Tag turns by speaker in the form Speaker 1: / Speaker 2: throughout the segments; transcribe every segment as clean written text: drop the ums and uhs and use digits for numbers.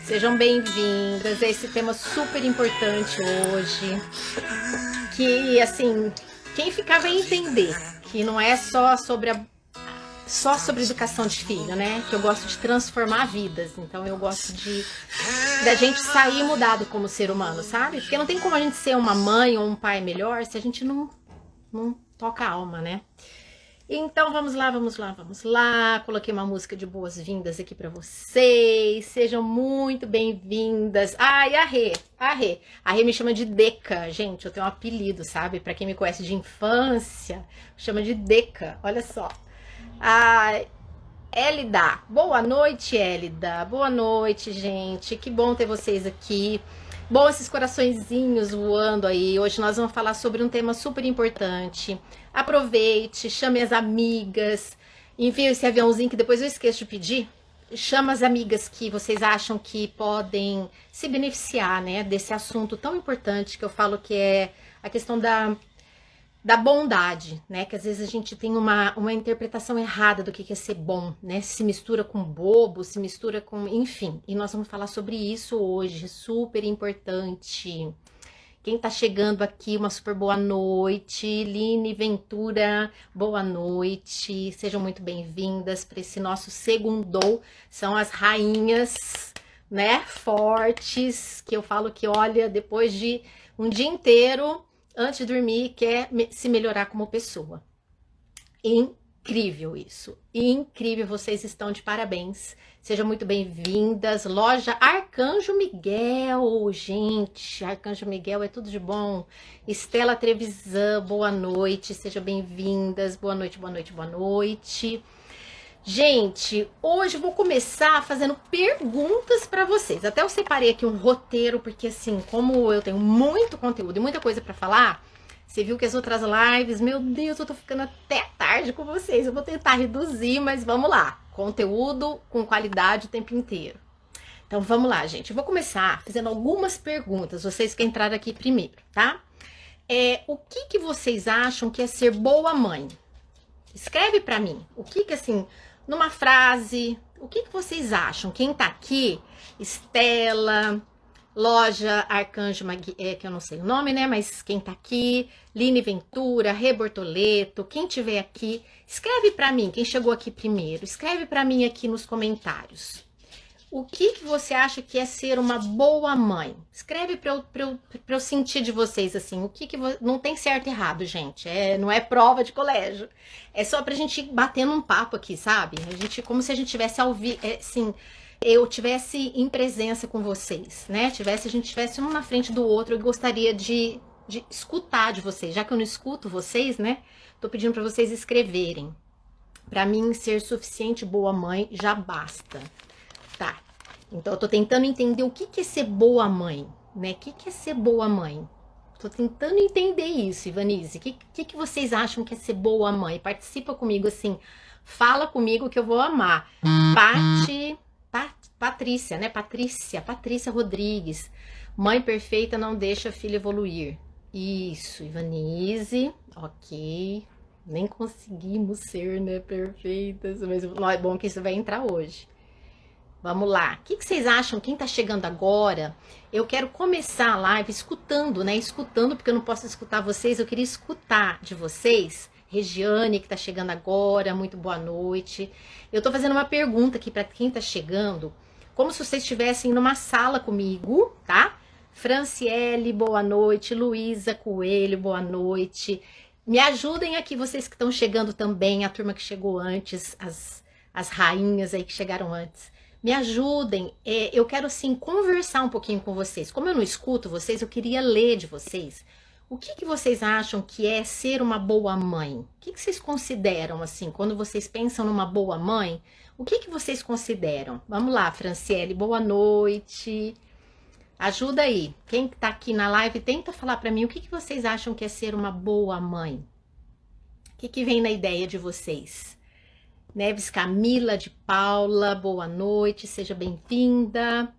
Speaker 1: Sejam bem-vindas a esse tema super importante hoje, que assim, quem ficar vai entender que não é só sobre educação de filho, né? Que eu gosto de transformar vidas, então eu gosto de da gente sair mudado como ser humano, sabe? Porque não tem como a gente ser uma mãe ou um pai melhor se a gente não toca a alma, né? Então vamos lá, vamos lá, vamos lá. Coloquei uma música de boas-vindas aqui para vocês. Sejam muito bem-vindas. Ai, a Rê me chama de Deca, gente. Eu tenho um apelido, sabe? Para quem me conhece de infância, chama de Deca. Olha só. Ai, Elida, boa noite, Elida. Boa noite, gente. Que bom ter vocês aqui. Bom, esses coraçõezinhos voando aí. Hoje nós vamos falar sobre um tema super importante. Aproveite, chame as amigas, envie esse aviãozinho que depois eu esqueço de pedir. Chama as amigas que vocês acham que podem se beneficiar, né, desse assunto tão importante que eu falo que é a questão da bondade, né? Que às vezes a gente tem uma interpretação errada do que é ser bom, né? Se mistura com bobo, se mistura com... Enfim, e nós vamos falar sobre isso hoje, super importante. Quem tá chegando aqui, uma super boa noite. Line Ventura, boa noite. Sejam muito bem-vindas para esse nosso segundou. São as rainhas, né? Fortes, que eu falo que, olha, depois de um dia inteiro antes de dormir, quer se melhorar como pessoa. Incrível isso. Incrível, vocês estão de parabéns. Sejam muito bem-vindas. Loja Arcanjo Miguel, gente. Arcanjo Miguel é tudo de bom. Estela Trevisan, boa noite. Sejam bem-vindas. Boa noite, boa noite, boa noite. Gente, hoje eu vou começar fazendo perguntas para vocês. Até eu separei aqui um roteiro, porque assim, como eu tenho muito conteúdo e muita coisa para falar, você viu que as outras lives, meu Deus, eu tô ficando até tarde com vocês. Eu vou tentar reduzir, mas vamos lá. Conteúdo com qualidade o tempo inteiro. Então vamos lá, gente. Eu vou começar fazendo algumas perguntas, vocês que entraram aqui primeiro, tá? O que vocês acham que é ser boa mãe? Escreve para mim. O que assim, numa frase, o que vocês acham? Quem tá aqui? Estela, Loja Arcanjo, que eu não sei o nome, né? Mas quem tá aqui? Line Ventura, Rê Bortoleto, quem tiver aqui, escreve para mim. Quem chegou aqui primeiro, escreve para mim aqui nos comentários. O que você acha que é ser uma boa mãe? Escreve para eu sentir de vocês, assim, não tem certo e errado, gente. Não é prova de colégio. É só pra gente ir batendo um papo aqui, sabe? Como se a gente tivesse assim, eu tivesse em presença com vocês, né? A gente tivesse um na frente do outro. Eu gostaria de escutar de vocês. Já que eu não escuto vocês, né? Tô pedindo para vocês escreverem. Para mim, ser suficiente boa mãe já basta. Tá, então eu tô tentando entender o que é ser boa mãe, né? O que é ser boa mãe? Tô tentando entender isso, Ivanise. O que vocês acham que é ser boa mãe? Participa comigo, assim, fala comigo que eu vou amar. Patrícia, né? Patrícia Rodrigues. Mãe perfeita não deixa filho evoluir. Isso, Ivanise, ok. Nem conseguimos ser, né, perfeitas, mas é bom que isso vai entrar hoje. Vamos lá. O que vocês acham? Quem tá chegando agora? Eu quero começar a live escutando, né? Escutando, porque eu não posso escutar vocês. Eu queria escutar de vocês. Regiane, que tá chegando agora. Muito boa noite. Eu tô fazendo uma pergunta aqui para quem tá chegando. Como se vocês estivessem numa sala comigo, tá? Franciele, boa noite. Luísa Coelho, boa noite. Me ajudem aqui, vocês que estão chegando também. A turma que chegou antes. As rainhas aí que chegaram antes. Me ajudem, eu quero sim conversar um pouquinho com vocês. Como eu não escuto vocês, eu queria ler de vocês. O que vocês acham que é ser uma boa mãe? O que vocês consideram, assim, quando vocês pensam numa boa mãe? O que vocês consideram? Vamos lá, Franciele, boa noite. Ajuda aí. Quem tá aqui na live, tenta falar para mim o que vocês acham que é ser uma boa mãe. O que vem na ideia de vocês? Neves Camila de Paula, boa noite, seja bem-vinda.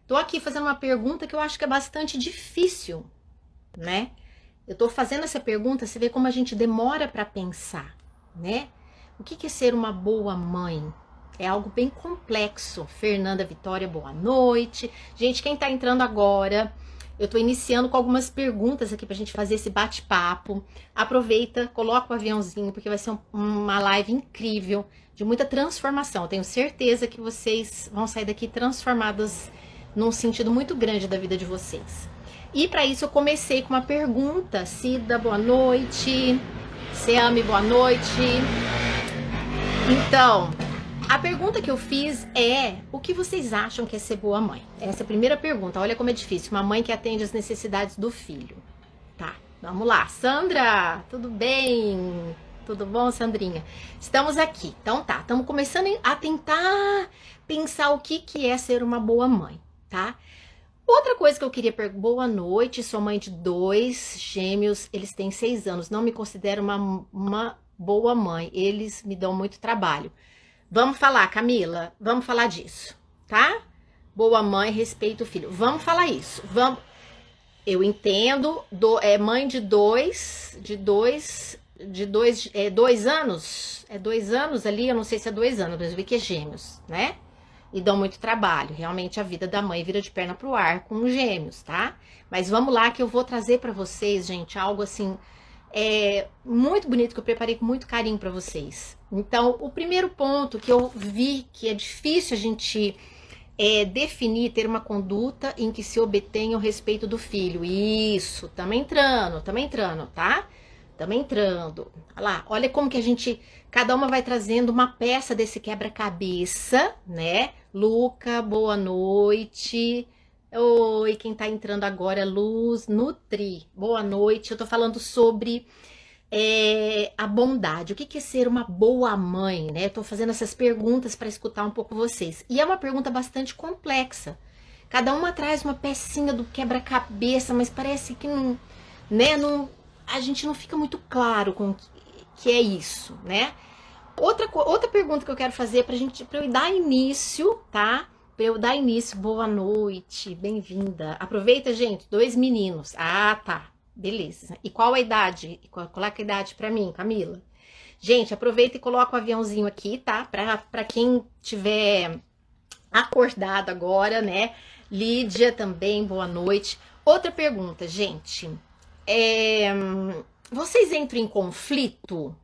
Speaker 1: Tô aqui fazendo uma pergunta que eu acho que é bastante difícil, né? Eu tô fazendo essa pergunta, você vê como a gente demora para pensar, né? O que é ser uma boa mãe? É algo bem complexo. Fernanda Vitória, boa noite. Gente, quem tá entrando agora, eu tô iniciando com algumas perguntas aqui pra gente fazer esse bate-papo. Aproveita, coloca o aviãozinho, porque vai ser uma live incrível, de muita transformação. Eu tenho certeza que vocês vão sair daqui transformadas num sentido muito grande da vida de vocês. E para isso eu comecei com uma pergunta. Cida, boa noite. Seame, boa noite. Então, a pergunta que eu fiz é: o que vocês acham que é ser boa mãe? Essa é a primeira pergunta. Olha como é difícil. Uma mãe que atende às necessidades do filho. Tá, vamos lá. Sandra, tudo bem? Tudo bom, Sandrinha? Estamos aqui. Então tá, estamos começando a tentar pensar o que é ser uma boa mãe, tá? Outra coisa que eu queria perguntar: boa noite, sou mãe de 2 gêmeos, eles têm 6 anos, não me considero uma boa mãe, eles me dão muito trabalho. Vamos falar, Camila, vamos falar disso, tá? Boa mãe, respeita o filho, vamos falar isso, vamos. Eu entendo, mãe de 2 anos, é 2 anos ali, eu não sei se é 2 anos, mas eu vi que é gêmeos, né? E dão muito trabalho. Realmente a vida da mãe vira de perna pro ar com os gêmeos, tá? Mas vamos lá que eu vou trazer pra vocês, gente, algo assim muito bonito que eu preparei com muito carinho pra vocês. Então, o primeiro ponto que eu vi que é difícil a gente definir, ter uma conduta em que se obtenha o respeito do filho. Isso, tamo entrando, tá? Tamo entrando. Olha lá, olha como que a gente, cada uma vai trazendo uma peça desse quebra-cabeça, né? Luca, boa noite. Oi, quem tá entrando agora, Luz Nutri. Boa noite. Eu tô falando sobre a bondade. O que é ser uma boa mãe, né? Eu tô fazendo essas perguntas para escutar um pouco vocês. E é uma pergunta bastante complexa. Cada uma traz uma pecinha do quebra-cabeça, mas parece que não, né? A gente não fica muito claro com o que é isso, né? Outra pergunta que eu quero fazer pra eu dar início, tá? Pra eu dar início, boa noite, bem-vinda. Aproveita, gente, 2 meninos. Ah, tá, beleza. E qual a idade? Coloca a idade pra mim, Camila. Gente, aproveita e coloca o aviãozinho aqui, tá? Pra quem tiver acordado agora, né? Lídia também, boa noite. Outra pergunta, gente. Vocês entram em conflito?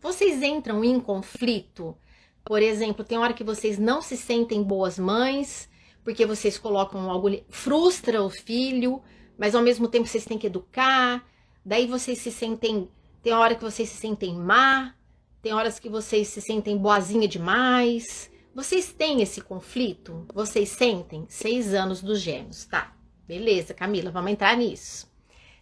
Speaker 1: Vocês entram em conflito? Por exemplo, tem hora que vocês não se sentem boas mães, porque vocês colocam algo, frustra o filho, mas ao mesmo tempo vocês têm que educar, daí vocês se sentem, tem hora que vocês se sentem má, tem horas que vocês se sentem boazinha demais. Vocês têm esse conflito? Vocês sentem? 6 anos dos gêmeos, tá? Beleza, Camila, vamos entrar nisso.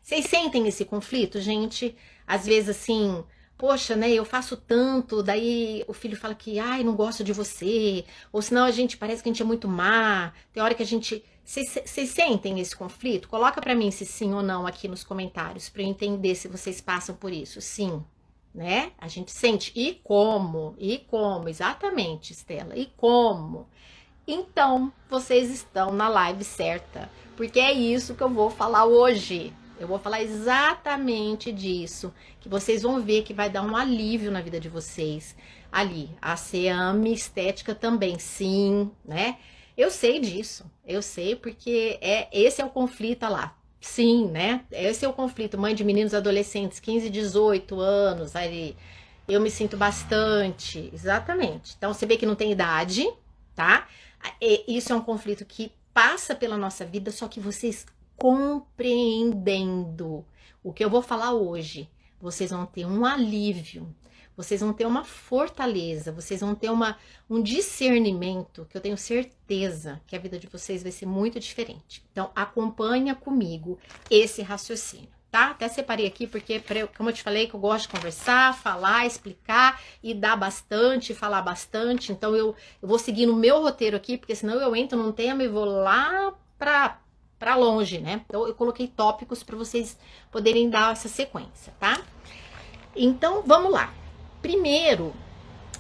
Speaker 1: Vocês sentem esse conflito, gente? Às vezes assim, poxa, né, eu faço tanto, daí o filho fala que, ai, não gosto de você, ou senão parece que a gente é muito má, tem hora que a gente... Vocês sentem esse conflito? Coloca pra mim se sim ou não aqui nos comentários, pra eu entender se vocês passam por isso. Sim, né? A gente sente. E como? Exatamente, Estela. E como? Então, vocês estão na live certa, porque é isso que eu vou falar hoje. Eu vou falar exatamente disso, que vocês vão ver que vai dar um alívio na vida de vocês. Ali, a Seame Estética também, sim, né? Eu sei disso, eu sei porque esse é o conflito, olha lá. Sim, né? Esse é o conflito, mãe de meninos adolescentes, 15, 18 anos, aí eu me sinto bastante, exatamente. Então, você vê que não tem idade, tá? Isso é um conflito que passa pela nossa vida, só que vocês compreendendo o que eu vou falar hoje, vocês vão ter um alívio, vocês vão ter uma fortaleza, vocês vão ter um discernimento que eu tenho certeza que a vida de vocês vai ser muito diferente. Então, acompanha comigo esse raciocínio, tá? Até separei aqui porque, como eu te falei, que eu gosto de conversar, falar, explicar e dar bastante, falar bastante. Então, eu vou seguir no meu roteiro aqui, porque senão eu entro num tema e vou lá pra longe, né? Então, eu coloquei tópicos para vocês poderem dar essa sequência, tá? Então, vamos lá. Primeiro,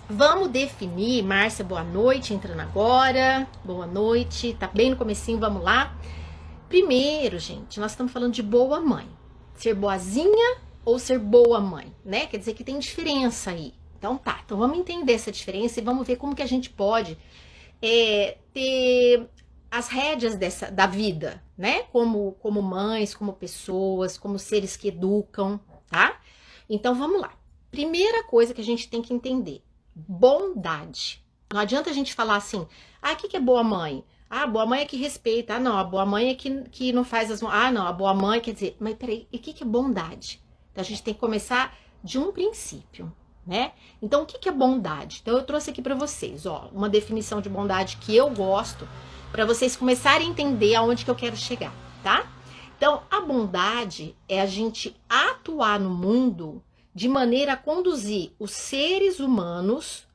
Speaker 1: vamos definir, Márcia, boa noite, entrando agora, boa noite, tá bem no comecinho, vamos lá. Primeiro, gente, nós estamos falando de boa mãe, ser boazinha ou ser boa mãe, né? Quer dizer que tem diferença aí, Então tá, então vamos entender essa diferença e vamos ver como que a gente pode ter as rédeas da vida, né? Como mães, como pessoas, como seres que educam, tá? Então vamos lá. Primeira coisa que a gente tem que entender: bondade. Não adianta a gente falar assim, o que é boa mãe? Ah, boa mãe é que respeita. Ah, não, a boa mãe é que não faz as... Ah, não, a boa mãe quer dizer... Mas peraí, e o que é bondade? Então a gente tem que começar de um princípio, né? Então o que é bondade? Então eu trouxe aqui para vocês, ó, uma definição de bondade que eu gosto, para vocês começarem a entender aonde que eu quero chegar, tá? Então a bondade é a gente atuar no mundo de maneira a conduzir os seres humanos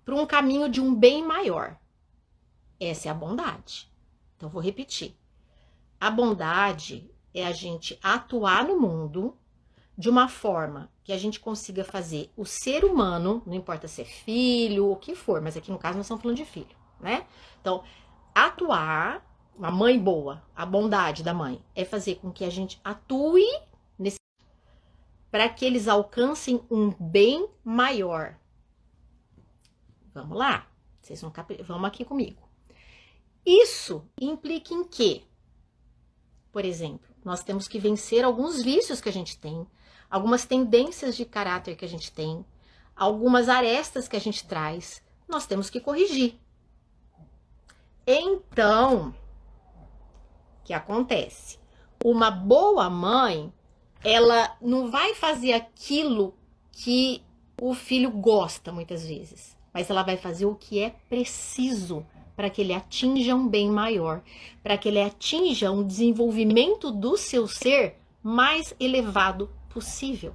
Speaker 1: para um caminho de um bem maior. Essa é a bondade. Então, vou repetir. A bondade é a gente atuar no mundo de uma forma que a gente consiga fazer o ser humano, não importa se é filho ou o que for, mas aqui no caso nós estamos falando de filho, né? Então, atuar, uma mãe boa, a bondade da mãe, é fazer com que a gente atue para que eles alcancem um bem maior. Vamos lá? Vocês vamos aqui comigo. Isso implica em quê? Por exemplo, nós temos que vencer alguns vícios que a gente tem, algumas tendências de caráter que a gente tem, algumas arestas que a gente traz, nós temos que corrigir. Então, o que acontece? Uma boa mãe, ela não vai fazer aquilo que o filho gosta muitas vezes, mas ela vai fazer o que é preciso para que ele atinja um bem maior, para que ele atinja um desenvolvimento do seu ser mais elevado possível.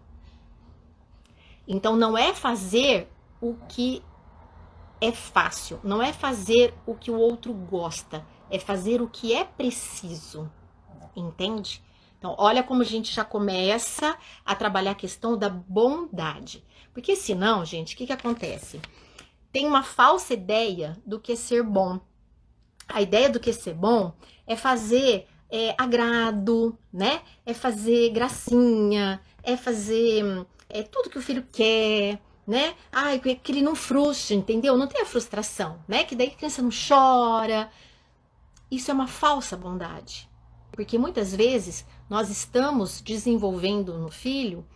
Speaker 1: Então não é fazer o que é fácil, não é fazer o que o outro gosta, é fazer o que é preciso, entende? Então olha como a gente já começa a trabalhar a questão da bondade, porque senão, gente, o que acontece? Tem uma falsa ideia do que é ser bom. A ideia do que é ser bom é fazer agrado, né? É fazer gracinha, é fazer tudo que o filho quer, né? Ai, que ele não frustre, entendeu? Não tem a frustração, né? Que daí a criança não chora. Isso é uma falsa bondade. Porque muitas vezes nós estamos desenvolvendo no filho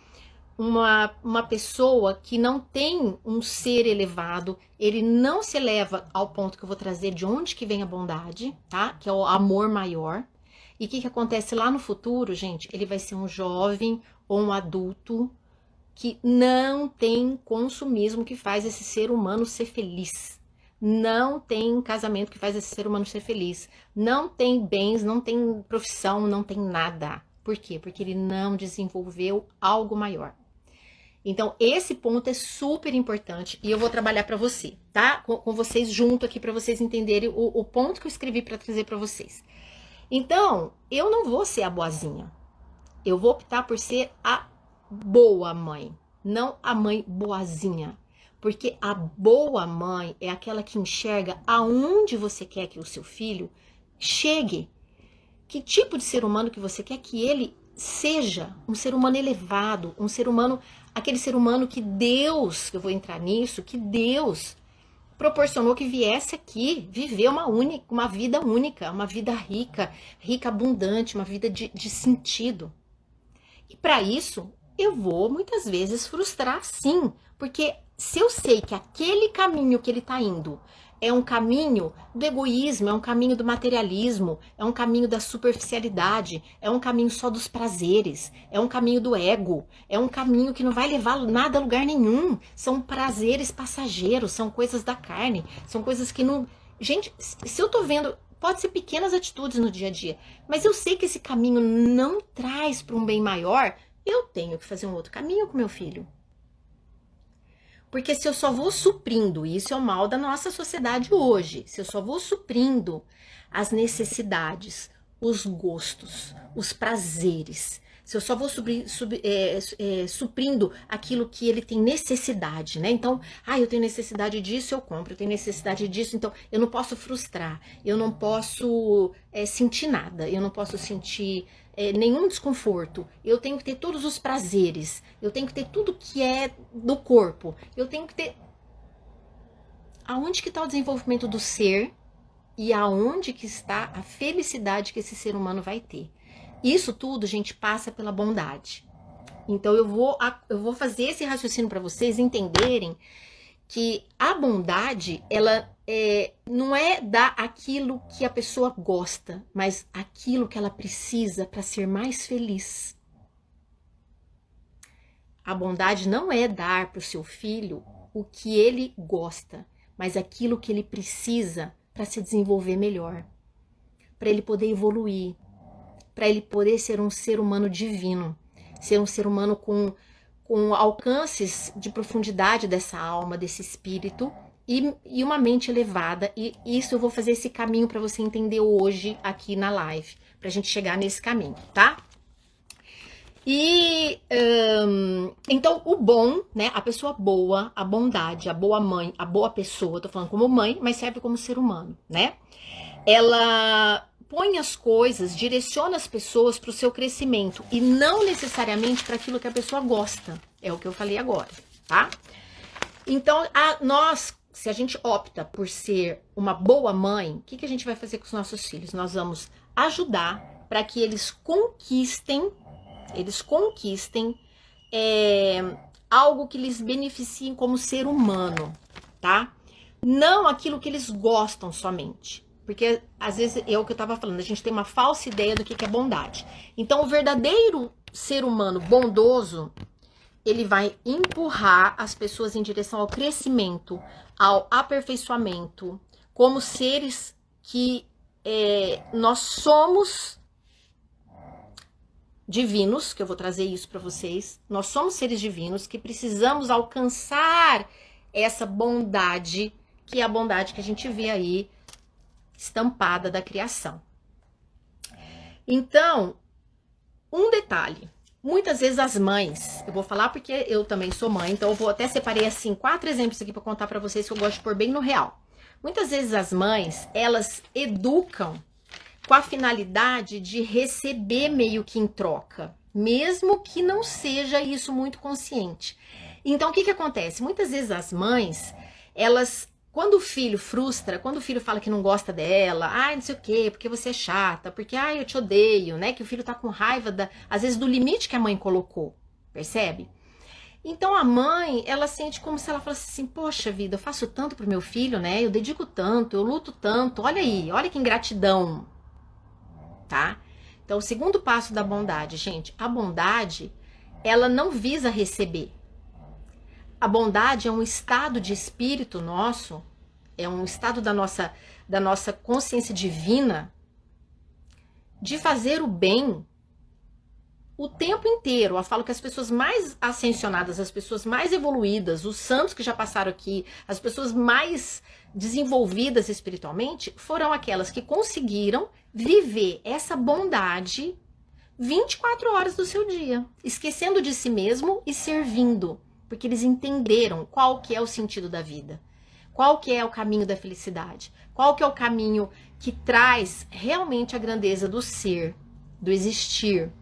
Speaker 1: uma pessoa que não tem um ser elevado, ele não se eleva ao ponto que eu vou trazer de onde que vem a bondade, tá? Que é o amor maior. E o que acontece lá no futuro, gente? Ele vai ser um jovem ou um adulto que não tem consumismo que faz esse ser humano ser feliz. Não tem casamento que faz esse ser humano ser feliz. Não tem bens, não tem profissão, não tem nada. Por quê? Porque ele não desenvolveu algo maior. Então, esse ponto é super importante e eu vou trabalhar para você, tá? Com vocês junto aqui para vocês entenderem o ponto que eu escrevi para trazer para vocês. Então, eu não vou ser a boazinha. Eu vou optar por ser a boa mãe, não a mãe boazinha. Porque a boa mãe é aquela que enxerga aonde você quer que o seu filho chegue. Que tipo de ser humano que você quer que ele seja um ser humano elevado, um ser humano, aquele ser humano que Deus, eu vou entrar nisso, que Deus proporcionou que viesse aqui viver uma vida única, uma vida rica, abundante, uma vida de sentido. E para isso, eu vou muitas vezes frustrar sim, porque se eu sei que aquele caminho que ele está indo é um caminho do egoísmo, é um caminho do materialismo, é um caminho da superficialidade, é um caminho só dos prazeres, é um caminho do ego, é um caminho que não vai levar nada a lugar nenhum. São prazeres passageiros, são coisas da carne, são coisas que não... Gente, se eu tô vendo, pode ser pequenas atitudes no dia a dia, mas eu sei que esse caminho não traz para um bem maior, eu tenho que fazer um outro caminho com meu filho. Porque se eu só vou suprindo, e isso é o mal da nossa sociedade hoje, se eu só vou suprindo as necessidades, os gostos, os prazeres, se eu só vou suprindo aquilo que ele tem necessidade, né? Então, eu tenho necessidade disso, eu compro, eu tenho necessidade disso, então eu não posso frustrar, eu não posso sentir nada, eu não posso sentir nenhum desconforto, eu tenho que ter todos os prazeres, eu tenho que ter tudo que é do corpo, eu tenho que ter... Aonde que está o desenvolvimento do ser e aonde que está a felicidade que esse ser humano vai ter? Isso tudo, gente, passa pela bondade. Então eu vou fazer esse raciocínio para vocês entenderem que a bondade, ela não é dar aquilo que a pessoa gosta, mas aquilo que ela precisa para ser mais feliz. A bondade não é dar para o seu filho o que ele gosta, mas aquilo que ele precisa para se desenvolver melhor, para ele poder evoluir, para ele poder ser um ser humano divino, ser um ser humano com alcances de profundidade dessa alma, desse espírito e uma mente elevada. E isso eu vou fazer esse caminho para você entender hoje aqui na live, para a gente chegar nesse caminho, tá? E então o bom, né, a pessoa boa, a bondade, a boa mãe, a boa pessoa, tô falando como mãe, mas serve como ser humano, né? Ela põe as coisas, direciona as pessoas para o seu crescimento e não necessariamente para aquilo que a pessoa gosta. É o que eu falei agora, tá? Então, se a gente opta por ser uma boa mãe, o que a gente vai fazer com os nossos filhos? Nós vamos ajudar para que eles conquistem algo que lhes beneficie como ser humano, tá? Não aquilo que eles gostam somente. Porque, às vezes, é o que eu tava falando, a gente tem uma falsa ideia do que é bondade. Então, o verdadeiro ser humano bondoso, ele vai empurrar as pessoas em direção ao crescimento, ao aperfeiçoamento, como seres que nós somos divinos, que eu vou trazer isso para vocês. Nós somos seres divinos que precisamos alcançar essa bondade, que é a bondade que a gente vê aí estampada da criação. Então, um detalhe, muitas vezes as mães, eu vou falar porque eu também sou mãe, então eu vou até separei assim 4 exemplos aqui para contar para vocês que eu gosto de pôr bem no real. Muitas vezes as mães, elas educam com a finalidade de receber meio que em troca, mesmo que não seja isso muito consciente. Então, o que acontece? Muitas vezes as mães, elas, quando o filho frustra, quando o filho fala que não gosta dela, não sei o quê, porque você é chata, porque, eu te odeio, né? Que o filho tá com raiva, às vezes, do limite que a mãe colocou, percebe? Então, a mãe, ela sente como se ela falasse assim, poxa vida, eu faço tanto pro meu filho, né? Eu dedico tanto, eu luto tanto, olha aí, olha que ingratidão, tá? Então, o segundo passo da bondade, gente, a bondade, ela não visa receber. A bondade é um estado de espírito nosso, é um estado da nossa consciência divina de fazer o bem o tempo inteiro. Eu falo que as pessoas mais ascensionadas, as pessoas mais evoluídas, os santos que já passaram aqui, as pessoas mais desenvolvidas espiritualmente, foram aquelas que conseguiram viver essa bondade 24 horas do seu dia, esquecendo de si mesmo e servindo, porque eles entenderam qual que é o sentido da vida, qual que é o caminho da felicidade, qual que é o caminho que traz realmente a grandeza do ser, do existir,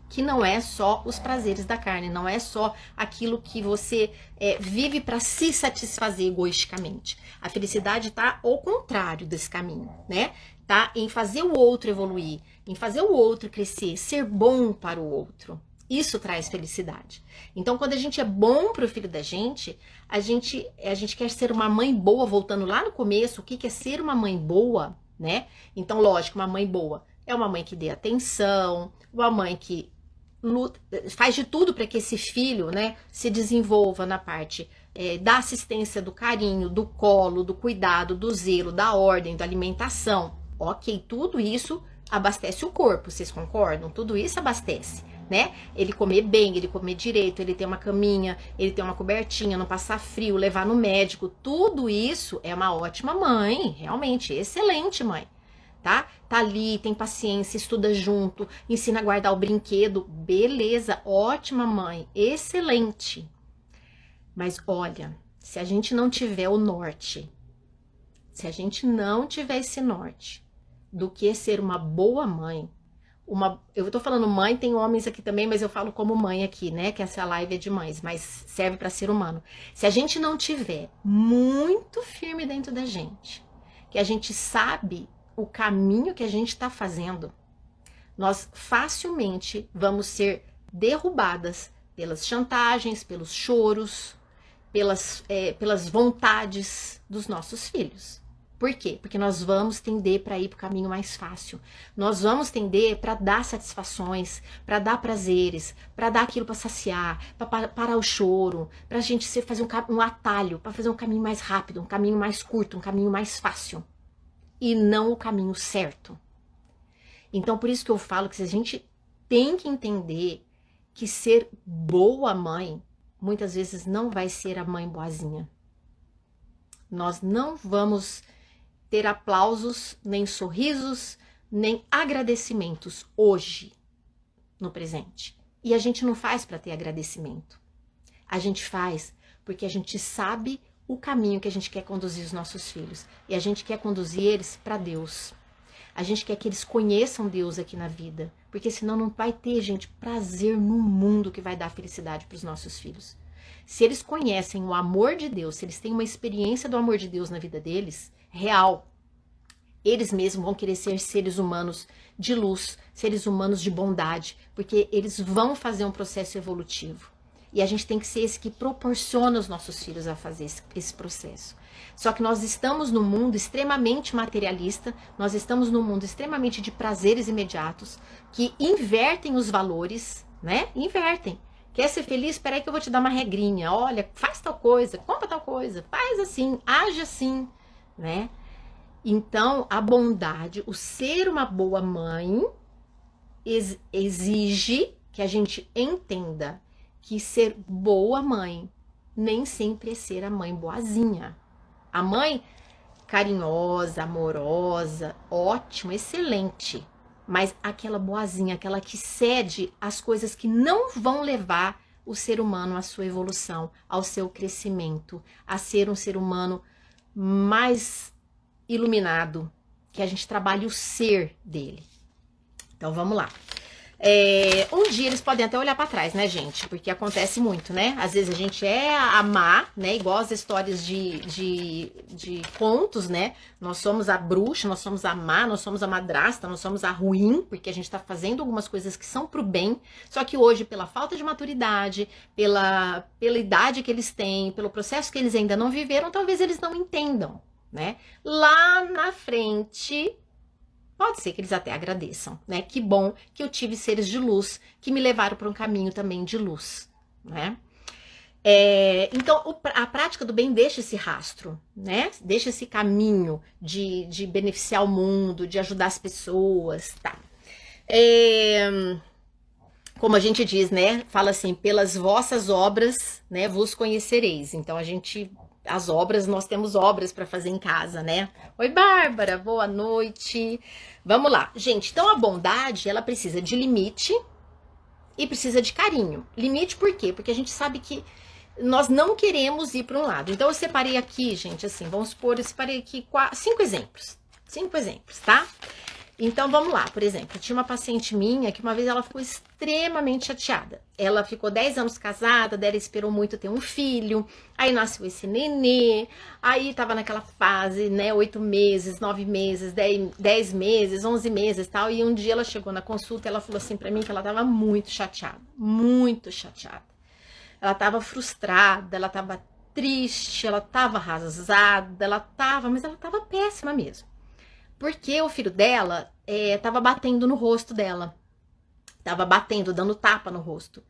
Speaker 1: que não é só os prazeres da carne, não é só aquilo que você vive para se satisfazer egoisticamente. A felicidade está ao contrário desse caminho, né? Tá em fazer o outro evoluir, em fazer o outro crescer, ser bom para o outro. Isso traz felicidade. Então, quando a gente é bom para o filho da gente, a gente quer ser uma mãe boa, voltando lá no começo, o que é ser uma mãe boa, né? Então, lógico, uma mãe boa é uma mãe que dê atenção, uma mãe que luta, faz de tudo para que esse filho, né, se desenvolva na parte da assistência, do carinho, do colo, do cuidado, do zelo, da ordem, da alimentação. Ok, tudo isso abastece o corpo, vocês concordam? Tudo isso abastece, né? Ele comer bem, ele comer direito, ele ter uma caminha, ele ter uma cobertinha, não passar frio, levar no médico, tudo isso é uma ótima mãe, realmente, excelente mãe, tá? Tá ali, tem paciência, estuda junto, ensina a guardar o brinquedo, beleza, ótima mãe, excelente. Mas olha, se a gente não tiver o norte, se a gente não tiver esse norte do que é ser uma boa mãe, eu tô falando mãe, tem homens aqui também, mas eu falo como mãe aqui, né? Que essa live é de mães, mas serve para ser humano. Se a gente não tiver muito firme dentro da gente, que a gente sabe o caminho que a gente está fazendo, nós facilmente vamos ser derrubadas pelas chantagens, pelos choros, pelas vontades dos nossos filhos. Por quê? Porque nós vamos tender para ir para o caminho mais fácil. Nós vamos tender para dar satisfações, para dar prazeres, para dar aquilo para saciar, para parar o choro, para a gente fazer um atalho, para fazer um caminho mais rápido, um caminho mais curto, um caminho mais fácil. E não o caminho certo. Então, por isso que eu falo que a gente tem que entender que ser boa mãe, muitas vezes não vai ser a mãe boazinha. Nós não vamos ter aplausos, nem sorrisos, nem agradecimentos hoje, no presente. E a gente não faz para ter agradecimento. A gente faz porque a gente sabe o caminho que a gente quer conduzir os nossos filhos. E a gente quer conduzir eles para Deus. A gente quer que eles conheçam Deus aqui na vida. Porque senão não vai ter, gente, prazer no mundo que vai dar felicidade para os nossos filhos. Se eles conhecem o amor de Deus, se eles têm uma experiência do amor de Deus na vida deles, real, eles mesmos vão querer ser seres humanos de luz, seres humanos de bondade, porque eles vão fazer um processo evolutivo. E a gente tem que ser esse que proporciona os nossos filhos a fazer esse processo. Só que nós estamos num mundo extremamente materialista, nós estamos num mundo extremamente de prazeres imediatos, que invertem os valores, né? Invertem. Quer ser feliz? Espera aí que eu vou te dar uma regrinha. Olha, faz tal coisa, compra tal coisa, faz assim, age assim, né? Então, a bondade, o ser uma boa mãe, exige que a gente entenda que ser boa mãe nem sempre é ser a mãe boazinha. A mãe carinhosa, amorosa, ótimo, excelente. Mas aquela boazinha, aquela que cede às coisas que não vão levar o ser humano à sua evolução, ao seu crescimento, a ser um ser humano mais iluminado, que a gente trabalhe o ser dele. Então vamos lá. Um dia eles podem até olhar para trás, né, gente? Porque acontece muito, né? Às vezes a gente é a má, né? Igual as histórias de contos, né? Nós somos a bruxa, nós somos a má, nós somos a madrasta, nós somos a ruim, porque a gente tá fazendo algumas coisas que são pro bem. Só que hoje, pela falta de maturidade, pela idade que eles têm, pelo processo que eles ainda não viveram, talvez eles não entendam, né? Lá na frente, pode ser que eles até agradeçam, né? Que bom que eu tive seres de luz que me levaram para um caminho também de luz, né? Então, a prática do bem deixa esse rastro, né? Deixa esse caminho de beneficiar o mundo, de ajudar as pessoas, tá? Como a gente diz, né? Fala assim, pelas vossas obras, né, vos conhecereis. Então, as obras, nós temos obras para fazer em casa, né? Oi, Bárbara, boa noite. Vamos lá. Gente, então a bondade, ela precisa de limite e precisa de carinho. Limite por quê? Porque a gente sabe que nós não queremos ir para um lado. Então eu separei aqui, gente, assim, vamos supor, eu separei aqui 5 exemplos. 5 exemplos, tá? Então vamos lá, por exemplo, tinha uma paciente minha que uma vez ela ficou extremamente chateada. Ela ficou 10 anos casada, daí ela esperou muito ter um filho, aí nasceu esse nenê, aí tava naquela fase, né, 8 meses, 9 meses, 10 meses, 11 meses e tal, e um dia ela chegou na consulta e ela falou assim pra mim que ela tava muito chateada, muito chateada. Ela tava frustrada, ela tava triste, ela tava arrasada, mas ela tava péssima mesmo. Porque o filho dela tava batendo no rosto dela. Tava batendo, dando tapa no rosto.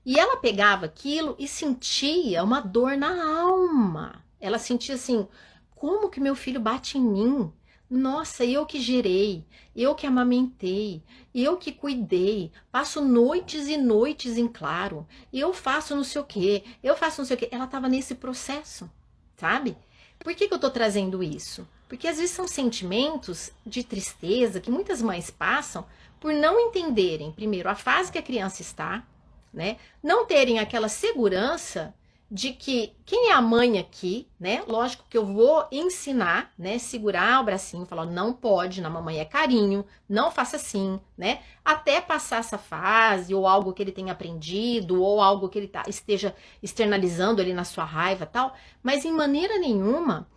Speaker 1: E ela pegava aquilo e sentia uma dor na alma. Ela sentia assim, como que meu filho bate em mim? Nossa, eu que gerei, eu que amamentei, eu que cuidei, passo noites e noites em claro, eu faço não sei o quê, eu faço não sei o quê. Ela tava nesse processo, sabe? Por que eu tô trazendo isso? Porque às vezes são sentimentos de tristeza que muitas mães passam por não entenderem, primeiro, a fase que a criança está, né? Não terem aquela segurança de que quem é a mãe aqui, né? Lógico que eu vou ensinar, né? Segurar o bracinho, falar, não pode, na mamãe é carinho, não faça assim, né? Até passar essa fase, ou algo que ele tenha aprendido, ou algo que ele esteja externalizando ali na sua raiva e tal, mas em maneira nenhuma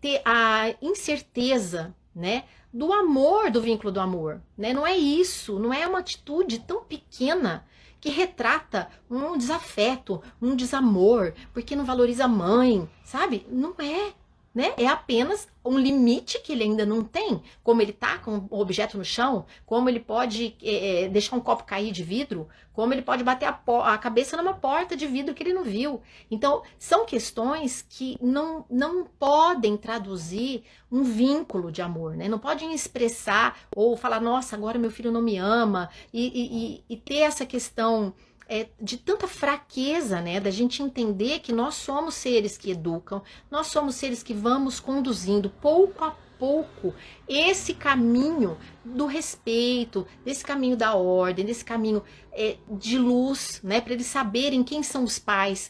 Speaker 1: ter a incerteza, né? Do amor, do vínculo do amor, né? Não é isso, não é uma atitude tão pequena que retrata um desafeto, um desamor, porque não valoriza a mãe, sabe? Não é, né? É apenas um limite que ele ainda não tem, como ele tá com o objeto no chão, como ele pode deixar um copo cair de vidro, como ele pode bater a cabeça numa porta de vidro que ele não viu. Então, são questões que não podem traduzir um vínculo de amor, né? Não podem expressar ou falar, nossa, agora meu filho não me ama, e ter essa questão de tanta fraqueza, né, da gente entender que nós somos seres que educam, nós somos seres que vamos conduzindo pouco a pouco esse caminho do respeito, desse caminho da ordem, desse caminho de luz, né, para eles saberem quem são os pais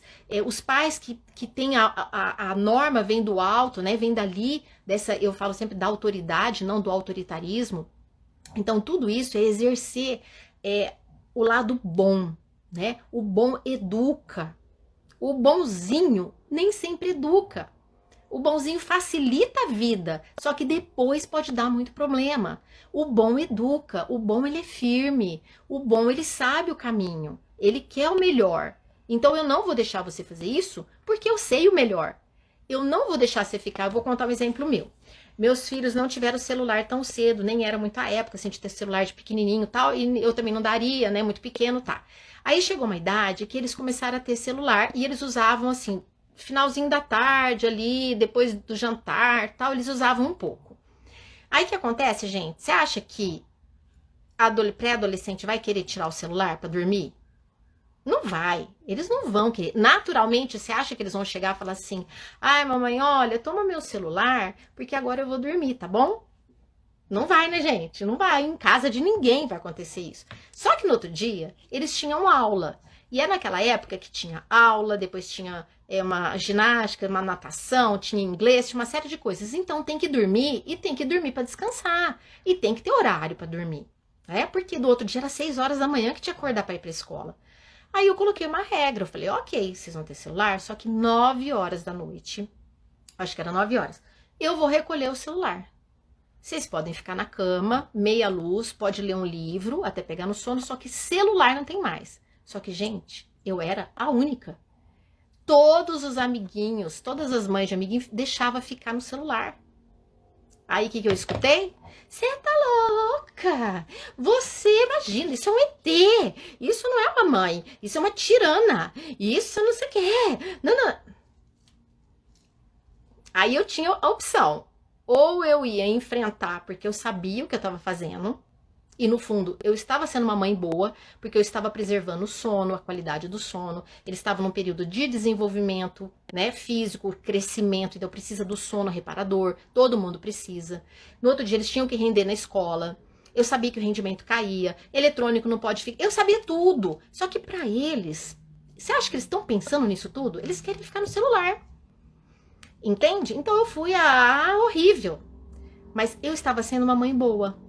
Speaker 1: que têm a norma vem do alto, né, vem dali, eu falo sempre da autoridade, não do autoritarismo. Então tudo isso é exercer o lado bom, né? O bom educa. O bonzinho nem sempre educa. O bonzinho facilita a vida, só que depois pode dar muito problema. O bom educa, o bom ele é firme, o bom ele sabe o caminho, ele quer o melhor. Então eu não vou deixar você fazer isso porque eu sei o melhor. Eu não vou deixar você ficar, eu vou contar um exemplo meu. Meus filhos não tiveram celular tão cedo, nem era muita época, assim, de ter celular de pequenininho e tal, e eu também não daria, né, muito pequeno, tá. Aí chegou uma idade que eles começaram a ter celular e eles usavam, assim, finalzinho da tarde ali, depois do jantar, tal, eles usavam um pouco. Aí o que acontece, gente? Você acha que a pré-adolescente vai querer tirar o celular para dormir? Não vai, eles não vão querer. Naturalmente, você acha que eles vão chegar e falar assim, ai, mamãe, olha, toma meu celular, porque agora eu vou dormir, tá bom? Não vai, né, gente? Não vai. Em casa de ninguém vai acontecer isso. Só que no outro dia, eles tinham aula. E é naquela época que tinha aula, depois tinha uma ginástica, uma natação, tinha inglês, tinha uma série de coisas. Então tem que dormir e tem que dormir para descansar. E tem que ter horário para dormir. Porque do outro dia era 6 horas da manhã que tinha que acordar para ir para a escola. Aí eu coloquei uma regra, eu falei, ok, vocês vão ter celular, só que 9 horas da noite, acho que era 9 horas, eu vou recolher o celular. Vocês podem ficar na cama, meia luz, pode ler um livro, até pegar no sono, só que celular não tem mais. Só que, gente, eu era a única. Todos os amiguinhos, todas as mães de amiguinhos deixavam ficar no celular. Aí o que eu escutei? Você tá louca? Você imagina, isso é um ET. Isso não é uma mãe, isso é uma tirana. Isso não sei o que. Não. Aí eu tinha a opção. Ou eu ia enfrentar, porque eu sabia o que eu estava fazendo. E no fundo, eu estava sendo uma mãe boa, porque eu estava preservando o sono, a qualidade do sono. Eles estavam num período de desenvolvimento, né, físico, crescimento, então precisa do sono reparador, todo mundo precisa. No outro dia eles tinham que render na escola. Eu sabia que o rendimento caía, eletrônico não pode ficar. Eu sabia tudo. Só que para eles, você acha que eles estão pensando nisso tudo? Eles querem ficar no celular. Entende? Então eu fui horrível. Mas eu estava sendo uma mãe boa.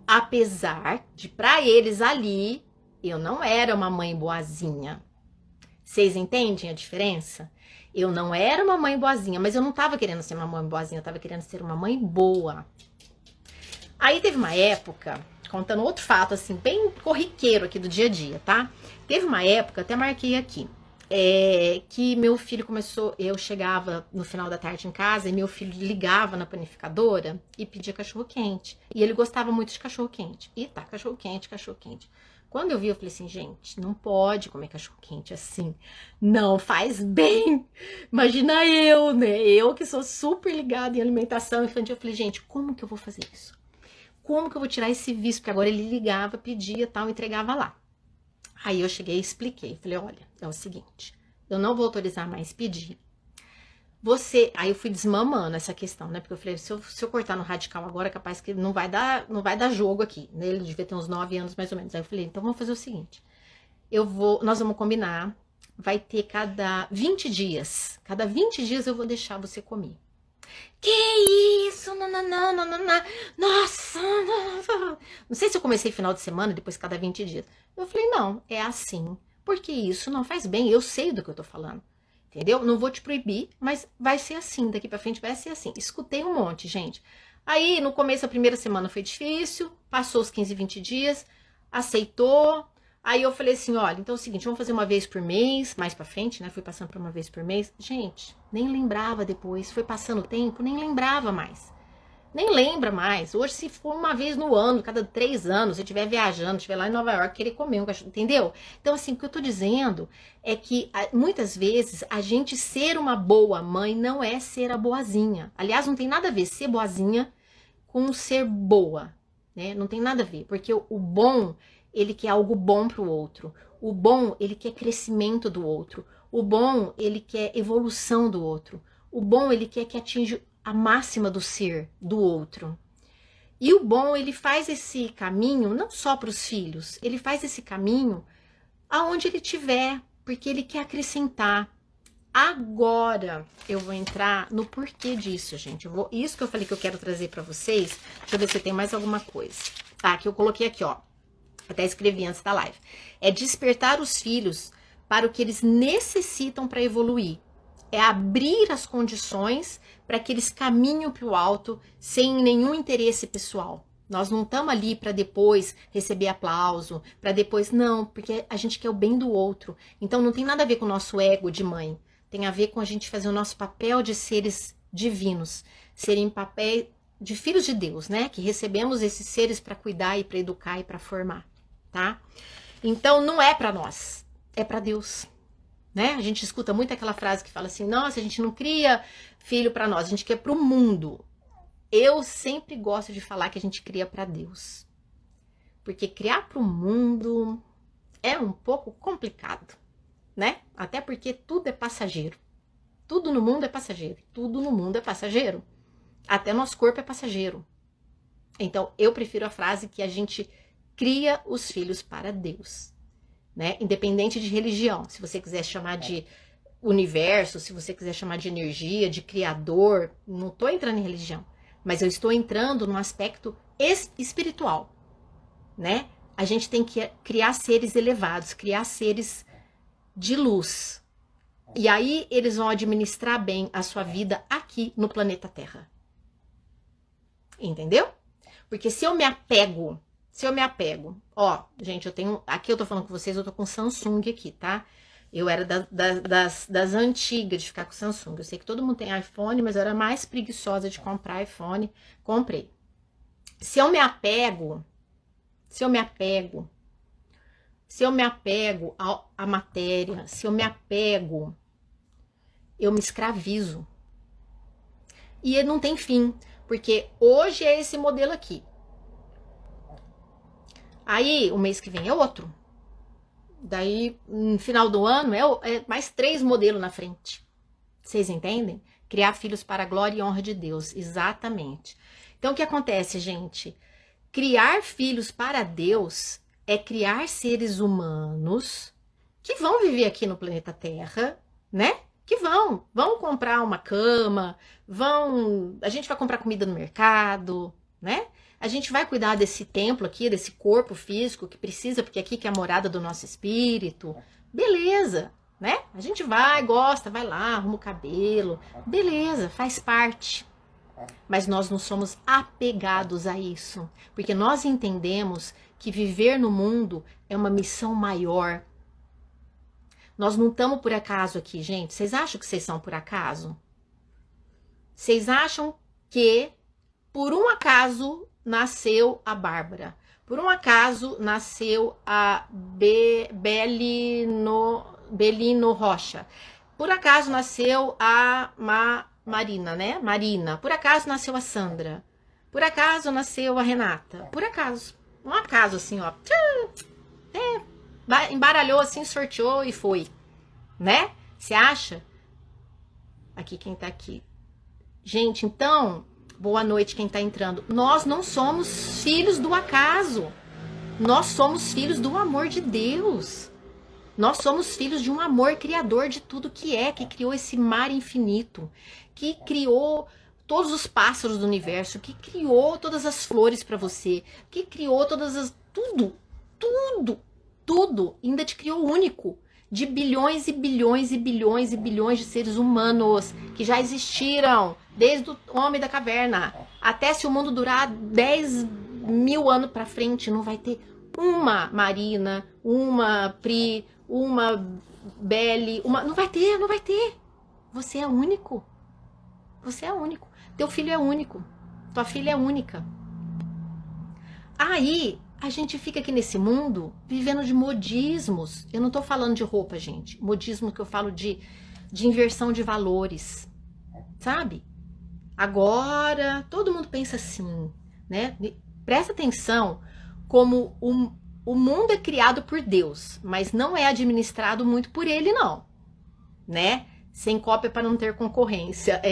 Speaker 1: Apesar de, para eles ali, eu não era uma mãe boazinha. Vocês entendem a diferença? Eu não era uma mãe boazinha, mas eu não estava querendo ser uma mãe boazinha, eu estava querendo ser uma mãe boa. Aí teve uma época, contando outro fato, assim, bem corriqueiro aqui do dia a dia, tá? Teve uma época, até marquei aqui, que meu filho começou, eu chegava no final da tarde em casa e meu filho ligava na panificadora e pedia cachorro-quente. E ele gostava muito de cachorro-quente. E tá, cachorro-quente, cachorro-quente. Quando eu vi, eu falei assim, gente, não pode comer cachorro-quente assim. Não faz bem. Imagina eu, né? Eu que sou super ligada em alimentação infantil. Eu falei, gente, como que eu vou fazer isso? Como que eu vou tirar esse vício? Porque agora ele ligava, pedia tal, entregava lá. Aí eu cheguei e expliquei, falei, olha, é o seguinte, eu não vou autorizar mais pedir, Aí eu fui desmamando essa questão, né? Porque eu falei, se eu cortar no radical agora, capaz que não vai dar jogo aqui, né? Ele devia ter uns 9 anos mais ou menos. Aí eu falei, então vamos fazer o seguinte, nós vamos combinar, vai ter cada 20 dias. Cada 20 dias eu vou deixar você comer. Que isso? Não, não, não, não, não, não. Nossa! Não sei se eu comecei final de semana, depois cada 20 dias. Eu falei, não, é assim. Porque isso não faz bem. Eu sei do que eu tô falando. Entendeu? Não vou te proibir, mas vai ser assim. Daqui pra frente vai ser assim. Escutei um monte, gente. Aí, no começo, a primeira semana foi difícil. Passou os 15, 20 dias. Aceitou. Aí eu falei assim, olha, então é o seguinte, vamos fazer uma vez por mês, mais pra frente, né? Fui passando pra uma vez por mês. Gente, nem lembrava depois. Foi passando o tempo, nem lembrava mais. Nem lembra mais. Hoje, se for uma vez no ano, cada 3 anos, se estiver viajando, estiver lá em Nova York, querer comer um cachorro, entendeu? Então, assim, o que eu tô dizendo é que muitas vezes a gente ser uma boa mãe não é ser a boazinha. Aliás, não tem nada a ver ser boazinha com ser boa, né? Não tem nada a ver, porque o bom, ele quer algo bom pro outro. O bom, ele quer crescimento do outro. O bom, ele quer evolução do outro. O bom, ele quer que atinja a máxima do ser do outro. E o bom, ele faz esse caminho não só para os filhos, ele faz esse caminho aonde ele tiver, porque ele quer acrescentar. Agora eu vou entrar no porquê disso, gente. Isso que eu falei que eu quero trazer para vocês. Deixa eu ver se tem mais alguma coisa. Tá, que eu coloquei aqui, ó. Até escrevi antes da live. É despertar os filhos para o que eles necessitam para evoluir. É abrir as condições para que eles caminhem para o alto sem nenhum interesse pessoal. Nós não estamos ali para depois receber aplauso, para depois, não, porque a gente quer o bem do outro. Então não tem nada a ver com o nosso ego de mãe. Tem a ver com a gente fazer o nosso papel de seres divinos, serem papel de filhos de Deus, né? Que recebemos esses seres para cuidar e para educar e para formar, tá? Então não é para nós, é para Deus. Né? A gente escuta muito aquela frase que fala assim, nossa, a gente não cria filho para nós, a gente quer para o mundo. Eu sempre gosto de falar que a gente cria para Deus. Porque criar para o mundo é um pouco complicado, né? Até porque tudo é passageiro. Tudo no mundo é passageiro. Tudo no mundo é passageiro. Até nosso corpo é passageiro. Então, eu prefiro a frase que a gente cria os filhos para Deus. Né? Independente de religião, se você quiser chamar de universo, se você quiser chamar de energia, de criador, não estou entrando em religião, mas eu estou entrando no aspecto espiritual, né? A gente tem que criar seres elevados, criar seres de luz, e aí eles vão administrar bem a sua vida aqui no planeta Terra, entendeu? Porque se eu me apego, ó, gente, aqui eu tô falando com vocês, eu tô com Samsung aqui, tá? Eu era das antigas de ficar com Samsung. Eu sei que todo mundo tem iPhone, mas eu era mais preguiçosa de comprar iPhone. Comprei. Se eu me apego à matéria, se eu me apego, eu me escravizo. E não tem fim, porque hoje é esse modelo aqui. Aí, o mês que vem é outro. Daí, no final do ano, é mais 3 modelos na frente. Vocês entendem? Criar filhos para a glória e honra de Deus. Exatamente. Então, o que acontece, gente? Criar filhos para Deus é criar seres humanos que vão viver aqui no planeta Terra, né? Que vão comprar uma cama, a gente vai comprar comida no mercado, né? A gente vai cuidar desse templo aqui, desse corpo físico que precisa, porque aqui que é a morada do nosso espírito. Beleza, né? A gente gosta, vai lá, arruma o cabelo. Beleza, faz parte. Mas nós não somos apegados a isso. Porque nós entendemos que viver no mundo é uma missão maior. Nós não estamos por acaso aqui, gente. Vocês acham que vocês são por acaso? Vocês acham que, por um acaso, nasceu a Bárbara? Por um acaso, nasceu a Belino Rocha? Por acaso, nasceu a Marina, né? Marina. Por acaso, nasceu a Sandra? Por acaso, nasceu a Renata? Por acaso. Um acaso, assim, ó. Embaralhou assim, sorteou e foi, né? Você acha? Aqui, quem tá aqui. Gente, então, boa noite quem tá entrando. Nós não somos filhos do acaso. Nós somos filhos do amor de Deus. Nós somos filhos de um amor criador de tudo que é, que criou esse mar infinito, que criou todos os pássaros do universo, que criou todas as flores para você, que criou todas as... tudo, ainda te criou único, de bilhões e bilhões e bilhões e bilhões de seres humanos que já existiram, desde o homem da caverna, até se o mundo durar 10 mil anos para frente, não vai ter uma Marina, uma Pri, uma Belle, não vai ter. Você é único. Você é único. Teu filho é único. Tua filha é única. Aí, a gente fica aqui nesse mundo vivendo de modismos. Eu não tô falando de roupa, gente. Modismo que eu falo de inversão de valores. Sabe? Agora, todo mundo pensa assim, né? Presta atenção como o mundo é criado por Deus, mas não é administrado muito por ele, não. Né? Sem cópia para não ter concorrência.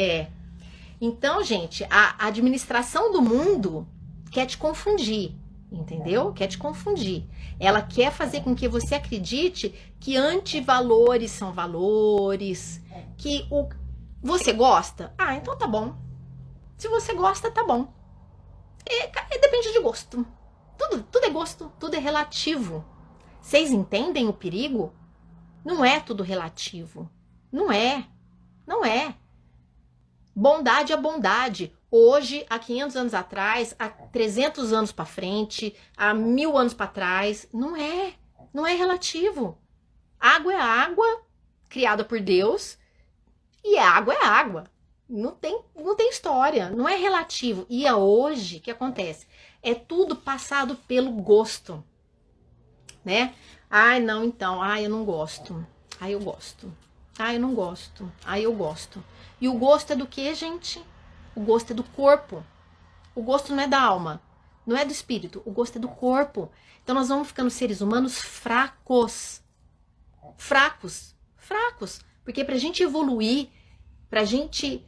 Speaker 1: Então, gente, a administração do mundo quer te confundir, entendeu? Quer te confundir. Ela quer fazer com que você acredite que antivalores são valores, que você gosta? Ah, então tá bom. Se você gosta, tá bom. Depende de gosto. Tudo é gosto, tudo é relativo. Vocês entendem o perigo? Não é tudo relativo. Não é. Bondade é bondade. Hoje, há 500 anos atrás, há 300 anos para frente, há 1000 anos para trás, não é relativo. Água é água, criada por Deus, e água é água. Não tem história, não é relativo. E hoje, o que acontece? É tudo passado pelo gosto, né? Ai, não, então, eu não gosto. Ai, eu gosto. Ai, eu não gosto. Ai, eu gosto. E o gosto é do quê, gente? O gosto é do corpo. O gosto não é da alma, não é do espírito. O gosto é do corpo. Então nós vamos ficando seres humanos fracos. Porque pra gente evoluir, pra gente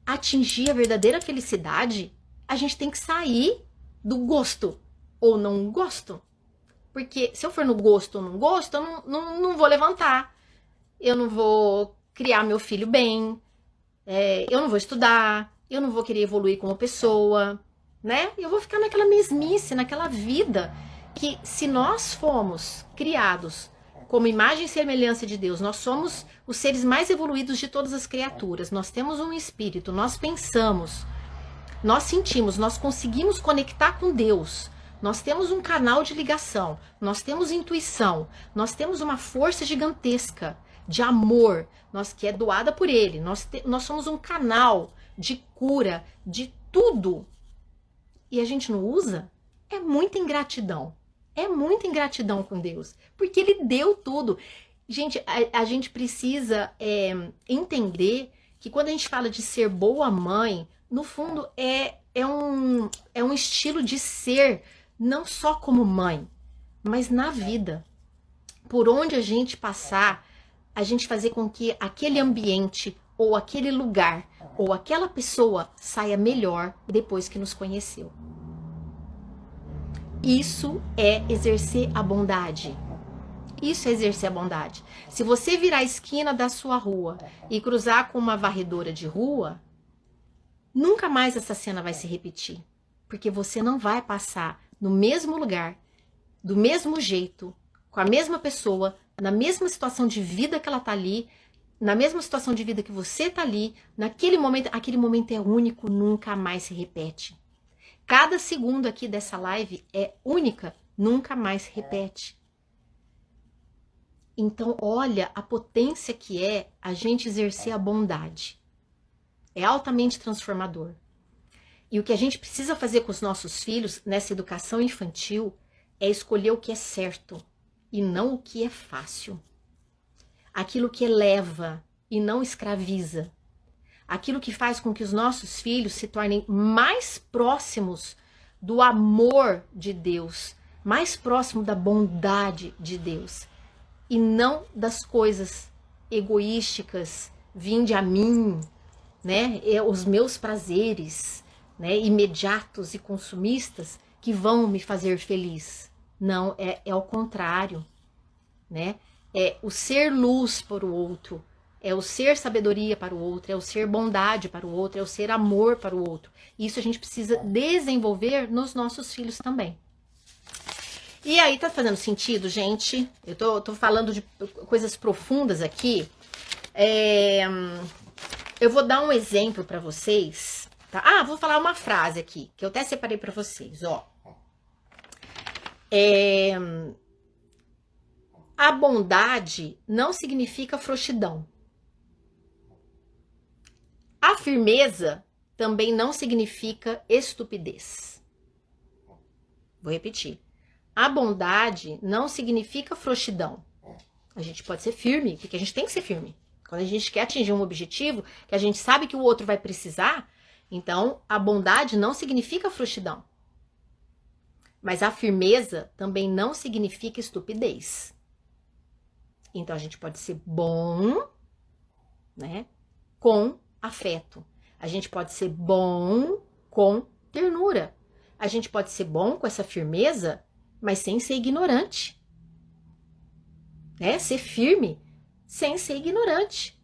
Speaker 1: atingir a verdadeira felicidade, a gente tem que sair do gosto ou não gosto. Porque se eu for no gosto ou não gosto, eu não vou levantar. Eu não vou criar meu filho bem. Eu não vou estudar. Eu não vou querer evoluir como pessoa, né? Eu vou ficar naquela mesmice, naquela vida que, se nós fomos criados como imagem e semelhança de Deus, nós somos os seres mais evoluídos de todas as criaturas. Nós temos um espírito, nós pensamos, nós sentimos, nós conseguimos conectar com Deus. Nós temos um canal de ligação, nós temos intuição, nós temos uma força gigantesca de amor, que é doada por Ele. Nós somos um canal de cura, de tudo. E a gente não usa? É muita ingratidão. É muita ingratidão com Deus. Porque Ele deu tudo. Gente, a gente precisa entender que quando a gente fala de ser boa mãe, no fundo é um estilo de ser, não só como mãe, mas na vida. Por onde a gente passar, a gente fazer com que aquele ambiente, ou aquele lugar, ou aquela pessoa saia melhor depois que nos conheceu. Isso é exercer a bondade. Isso é exercer a bondade. Se você virar a esquina da sua rua e cruzar com uma varredora de rua, nunca mais essa cena vai se repetir. Porque você não vai passar no mesmo lugar, do mesmo jeito, com a mesma pessoa, na mesma situação de vida que ela tá ali, na mesma situação de vida que você tá ali, naquele momento, aquele momento é único, nunca mais se repete. Cada segundo aqui dessa live é única, nunca mais se repete. Então, olha a potência que é a gente exercer a bondade. É altamente transformador. E o que a gente precisa fazer com os nossos filhos nessa educação infantil é escolher o que é certo e não o que é fácil. Aquilo que eleva e não escraviza. Aquilo que faz com que os nossos filhos se tornem mais próximos do amor de Deus, mais próximo da bondade de Deus, e não das coisas egoísticas, vinde a mim, né? É os meus prazeres, né? Imediatos e consumistas que vão me fazer feliz. Não, é ao contrário, né? É o ser luz para o outro, é o ser sabedoria para o outro, é o ser bondade para o outro, é o ser amor para o outro. Isso a gente precisa desenvolver nos nossos filhos também. E aí, tá fazendo sentido, gente? Eu tô falando de coisas profundas aqui. Eu vou dar um exemplo para vocês, tá? Ah, vou falar uma frase aqui, que eu até separei para vocês, ó. A bondade não significa frouxidão. A firmeza também não significa estupidez. Vou repetir. A bondade não significa frouxidão. A gente pode ser firme, porque a gente tem que ser firme. Quando a gente quer atingir um objetivo, que a gente sabe que o outro vai precisar, então a bondade não significa frouxidão. Mas a firmeza também não significa estupidez. Então a gente pode ser bom, né, com afeto. A gente pode ser bom com ternura. A gente pode ser bom com essa firmeza, mas sem ser ignorante. Né? Ser firme sem ser ignorante.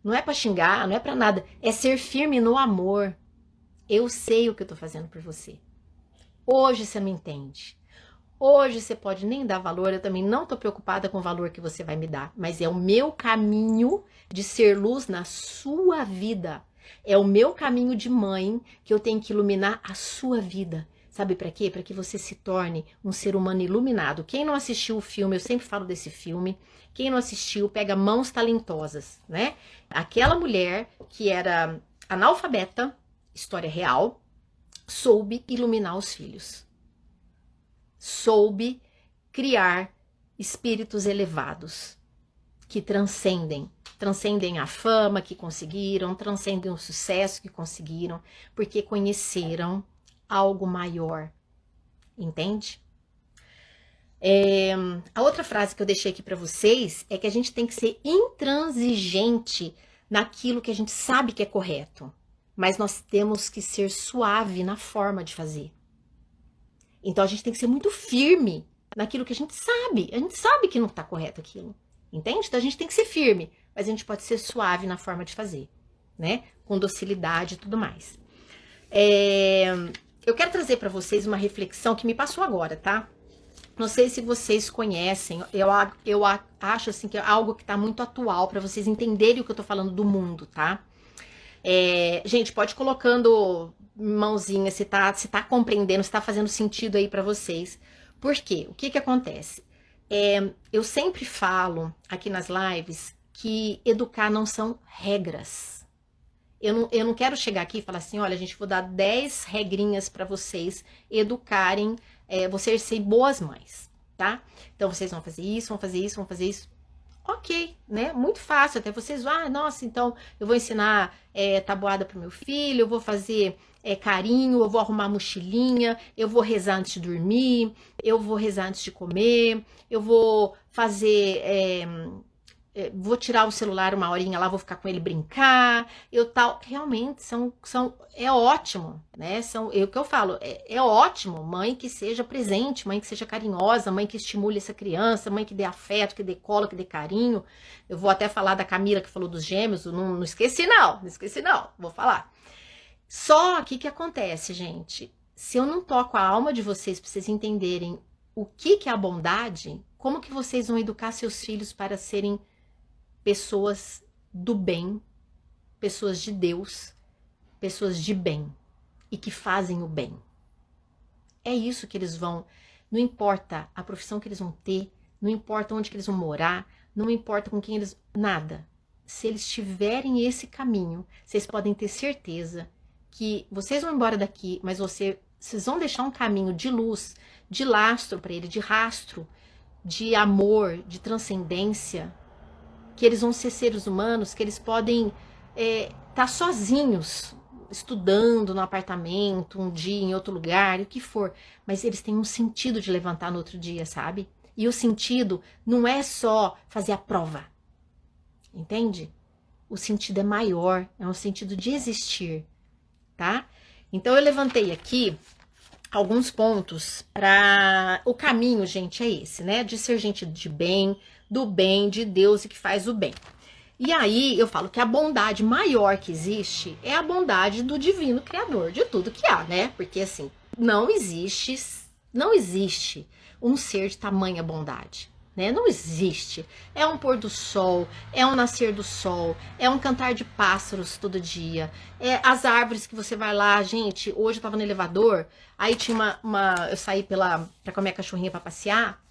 Speaker 1: Não é para xingar, não é para nada. É ser firme no amor. Eu sei o que eu tô fazendo por você. Hoje você me entende. Hoje você pode nem dar valor, eu também não tô preocupada com o valor que você vai me dar. Mas é o meu caminho de ser luz na sua vida. É o meu caminho de mãe que eu tenho que iluminar a sua vida. Sabe para quê? Para que você se torne um ser humano iluminado. Quem não assistiu o filme, eu sempre falo desse filme. Quem não assistiu, pega Mãos Talentosas, né? Aquela mulher que era analfabeta, história real, soube iluminar os filhos. Soube criar espíritos elevados que transcendem a fama que conseguiram, transcendem o sucesso que conseguiram, porque conheceram algo maior, entende? A outra frase que eu deixei aqui para vocês é que a gente tem que ser intransigente naquilo que a gente sabe que é correto, mas nós temos que ser suave na forma de fazer. Então a gente tem que ser muito firme naquilo que a gente sabe que não está correto aquilo, entende? Então a gente tem que ser firme, mas a gente pode ser suave na forma de fazer, né? Com docilidade e tudo mais. Eu quero trazer para vocês uma reflexão que me passou agora, tá? Não sei se vocês conhecem, eu acho assim que é algo que tá muito atual para vocês entenderem o que eu tô falando do mundo, tá? Gente, pode ir colocando mãozinha se tá compreendendo, se tá fazendo sentido aí para vocês. Por quê? O que acontece? Eu sempre falo aqui nas lives que educar não são regras. Eu não quero chegar aqui e falar assim, olha, a gente vou dar 10 regrinhas para vocês educarem, vocês serem boas mães, tá? Então vocês vão fazer isso, vão fazer isso, vão fazer isso. Ok, né? Muito fácil. Até vocês, nossa, então eu vou ensinar tabuada pro meu filho, eu vou fazer carinho, eu vou arrumar mochilinha, eu vou rezar antes de dormir, eu vou rezar antes de comer, eu vou fazer... vou tirar o celular uma horinha lá, vou ficar com ele brincar, realmente é ótimo, né? O que eu falo, é ótimo, mãe que seja presente, mãe que seja carinhosa, mãe que estimule essa criança, mãe que dê afeto, que dê colo, que dê carinho. Eu vou até falar da Camila que falou dos gêmeos, não esqueci não, vou falar. Só que o que acontece, gente? Se eu não toco a alma de vocês para vocês entenderem o que é a bondade, como que vocês vão educar seus filhos para serem pessoas do bem, pessoas de Deus, pessoas de bem e que fazem o bem? É isso que eles vão, não importa a profissão que eles vão ter, não importa onde que eles vão morar, não importa com quem eles, nada. Se eles tiverem esse caminho, vocês podem ter certeza que vocês vão embora daqui, mas vocês vão deixar um caminho de luz, de lastro para ele, de rastro, de amor, de transcendência, que eles vão ser seres humanos, que eles podem tá sozinhos, estudando no apartamento, um dia em outro lugar, o que for, mas eles têm um sentido de levantar no outro dia, sabe? E o sentido não é só fazer a prova, entende? o sentido é maior, é um sentido de existir, tá? Então eu levantei aqui alguns pontos para o caminho, gente, é esse, né? De ser gente de bem, do bem, de Deus e que faz o bem. E aí eu falo que a bondade maior que existe é a bondade do divino criador de tudo que há, né? Porque assim, não existe um ser de tamanha bondade, né? Não existe. É um pôr do sol, é um nascer do sol, é um cantar de pássaros todo dia, é as árvores que você vai lá, gente. Hoje eu tava no elevador, aí tinha eu saí pra com a minha cachorrinha pra passear.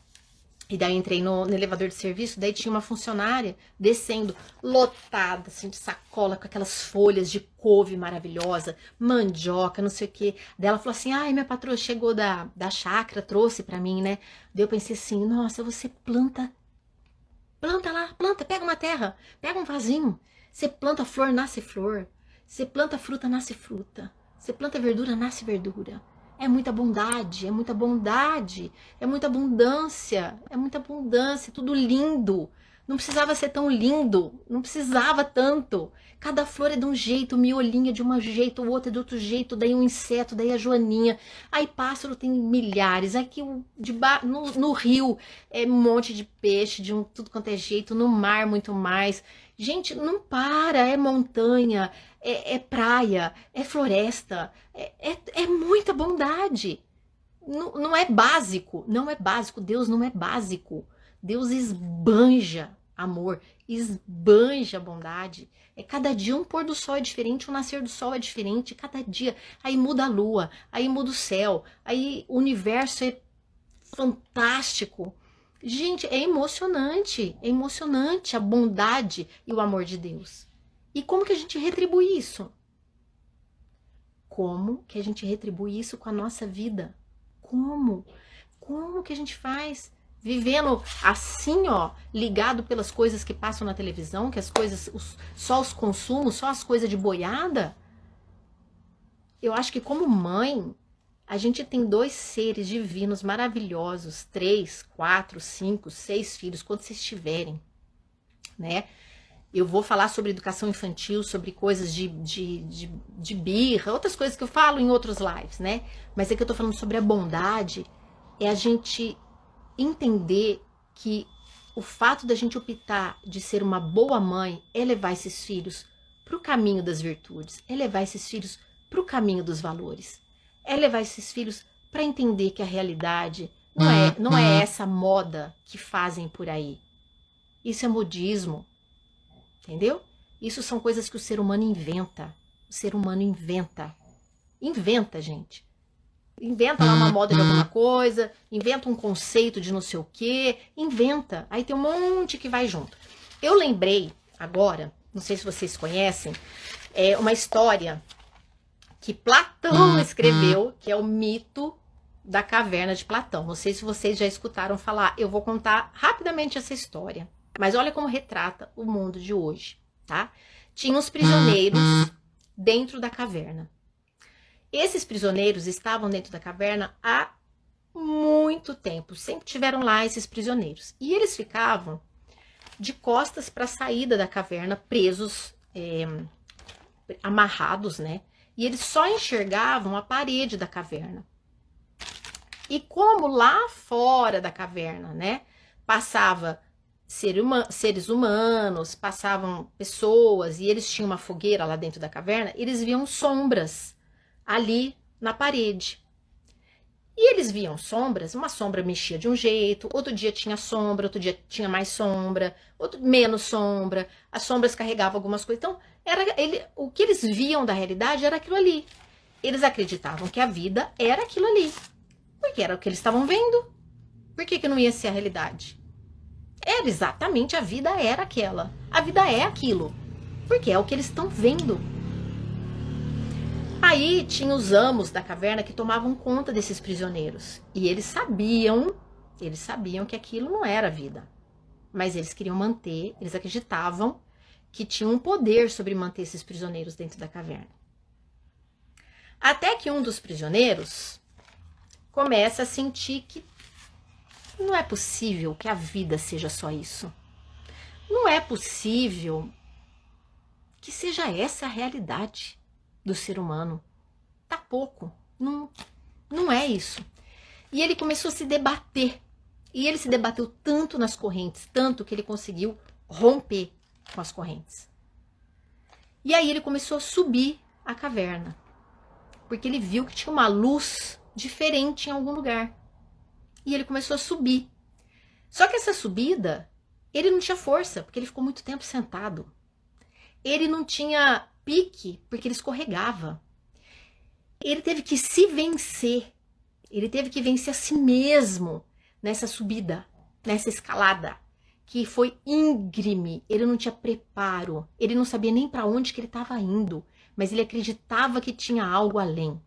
Speaker 1: E daí entrei no elevador de serviço, daí tinha uma funcionária descendo, lotada, assim, de sacola, com aquelas folhas de couve maravilhosa, mandioca, não sei o quê. Daí ela falou assim, ai, minha patroa chegou da chácara, trouxe pra mim, né? Daí eu pensei assim, nossa, você planta lá, planta, pega uma terra, pega um vasinho. Você planta flor, nasce flor. Você planta fruta, nasce fruta. Você planta verdura, nasce verdura. É muita bondade, é muita bondade, é muita abundância, tudo lindo. Não precisava ser tão lindo, não precisava tanto. Cada flor é de um jeito, miolinha de um jeito, o outro é de outro jeito, daí um inseto, daí a joaninha. Aí pássaro tem milhares, aqui no rio é um monte de peixe, de tudo quanto é jeito, no mar muito mais. Gente, não para, é montanha, é praia, é floresta, é muita bondade. Não, não é básico, não é básico. Deus não é básico. Deus esbanja amor, esbanja bondade. É cada dia um pôr do sol é diferente, um nascer do sol é diferente, cada dia. Aí muda a lua, aí muda o céu, aí o universo é fantástico. Gente, é emocionante a bondade e o amor de Deus. E como que a gente retribui isso? Como que a gente retribui isso com a nossa vida? Como? Como que a gente faz? Vivendo assim, ó, ligado pelas coisas que passam na televisão, que as coisas, só os consumos, só as coisas de boiada? Eu acho que como mãe, a gente tem 2 seres divinos maravilhosos, 3, 4, 5, 6 filhos, quando vocês tiverem, né? Eu vou falar sobre educação infantil, sobre coisas de birra, outras coisas que eu falo em outros lives, né? Mas é que eu tô falando sobre a bondade, é a gente entender que o fato da gente optar de ser uma boa mãe é levar esses filhos para o caminho das virtudes, é levar esses filhos para o caminho dos valores, é levar esses filhos para entender que a realidade não é essa moda que fazem por aí. Isso é modismo. Entendeu? Isso são coisas que o ser humano inventa. O ser humano inventa. Inventa, gente. Inventa lá uma moda de alguma coisa, inventa um conceito de não sei o quê, inventa. Aí tem um monte que vai junto. Eu lembrei agora, não sei se vocês conhecem, é uma história que Platão escreveu, que é o mito da caverna de Platão. Não sei se vocês já escutaram falar. Eu vou contar rapidamente essa história. Mas olha como retrata o mundo de hoje, tá? Tinha os prisioneiros dentro da caverna. Esses prisioneiros estavam dentro da caverna há muito tempo. Sempre tiveram lá esses prisioneiros. E eles ficavam de costas para a saída da caverna, presos, amarrados, né? E eles só enxergavam a parede da caverna. E como lá fora da caverna, né? Passava seres humanos, passavam pessoas e eles tinham uma fogueira lá dentro da caverna, eles viam sombras ali na parede. E eles viam sombras, uma sombra mexia de um jeito, outro dia tinha sombra, outro dia tinha mais sombra, outro menos sombra, as sombras carregavam algumas coisas. Então, o que eles viam da realidade era aquilo ali. Eles acreditavam que a vida era aquilo ali, porque era o que eles estavam vendo. Por que não ia ser a realidade? Era exatamente, a vida era aquela. A vida é aquilo. Porque é o que eles estão vendo. Aí tinha os amos da caverna que tomavam conta desses prisioneiros. E eles sabiam que aquilo não era vida. Mas eles queriam manter, eles acreditavam que tinham um poder sobre manter esses prisioneiros dentro da caverna. Até que um dos prisioneiros começa a sentir que não é possível que a vida seja só isso. Não é possível que seja essa a realidade do ser humano. Tá pouco. Não é isso. E ele começou a se debater. E ele se debateu tanto nas correntes, tanto que ele conseguiu romper com as correntes. E aí ele começou a subir a caverna. Porque ele viu que tinha uma luz diferente em algum lugar. E ele começou a subir. Só que essa subida, ele não tinha força, porque ele ficou muito tempo sentado. Ele não tinha pique, porque ele escorregava. Ele teve que se vencer. Ele teve que vencer a si mesmo nessa subida, nessa escalada, que foi íngreme. Ele não tinha preparo. Ele não sabia nem para onde que ele estava indo, mas ele acreditava que tinha algo além.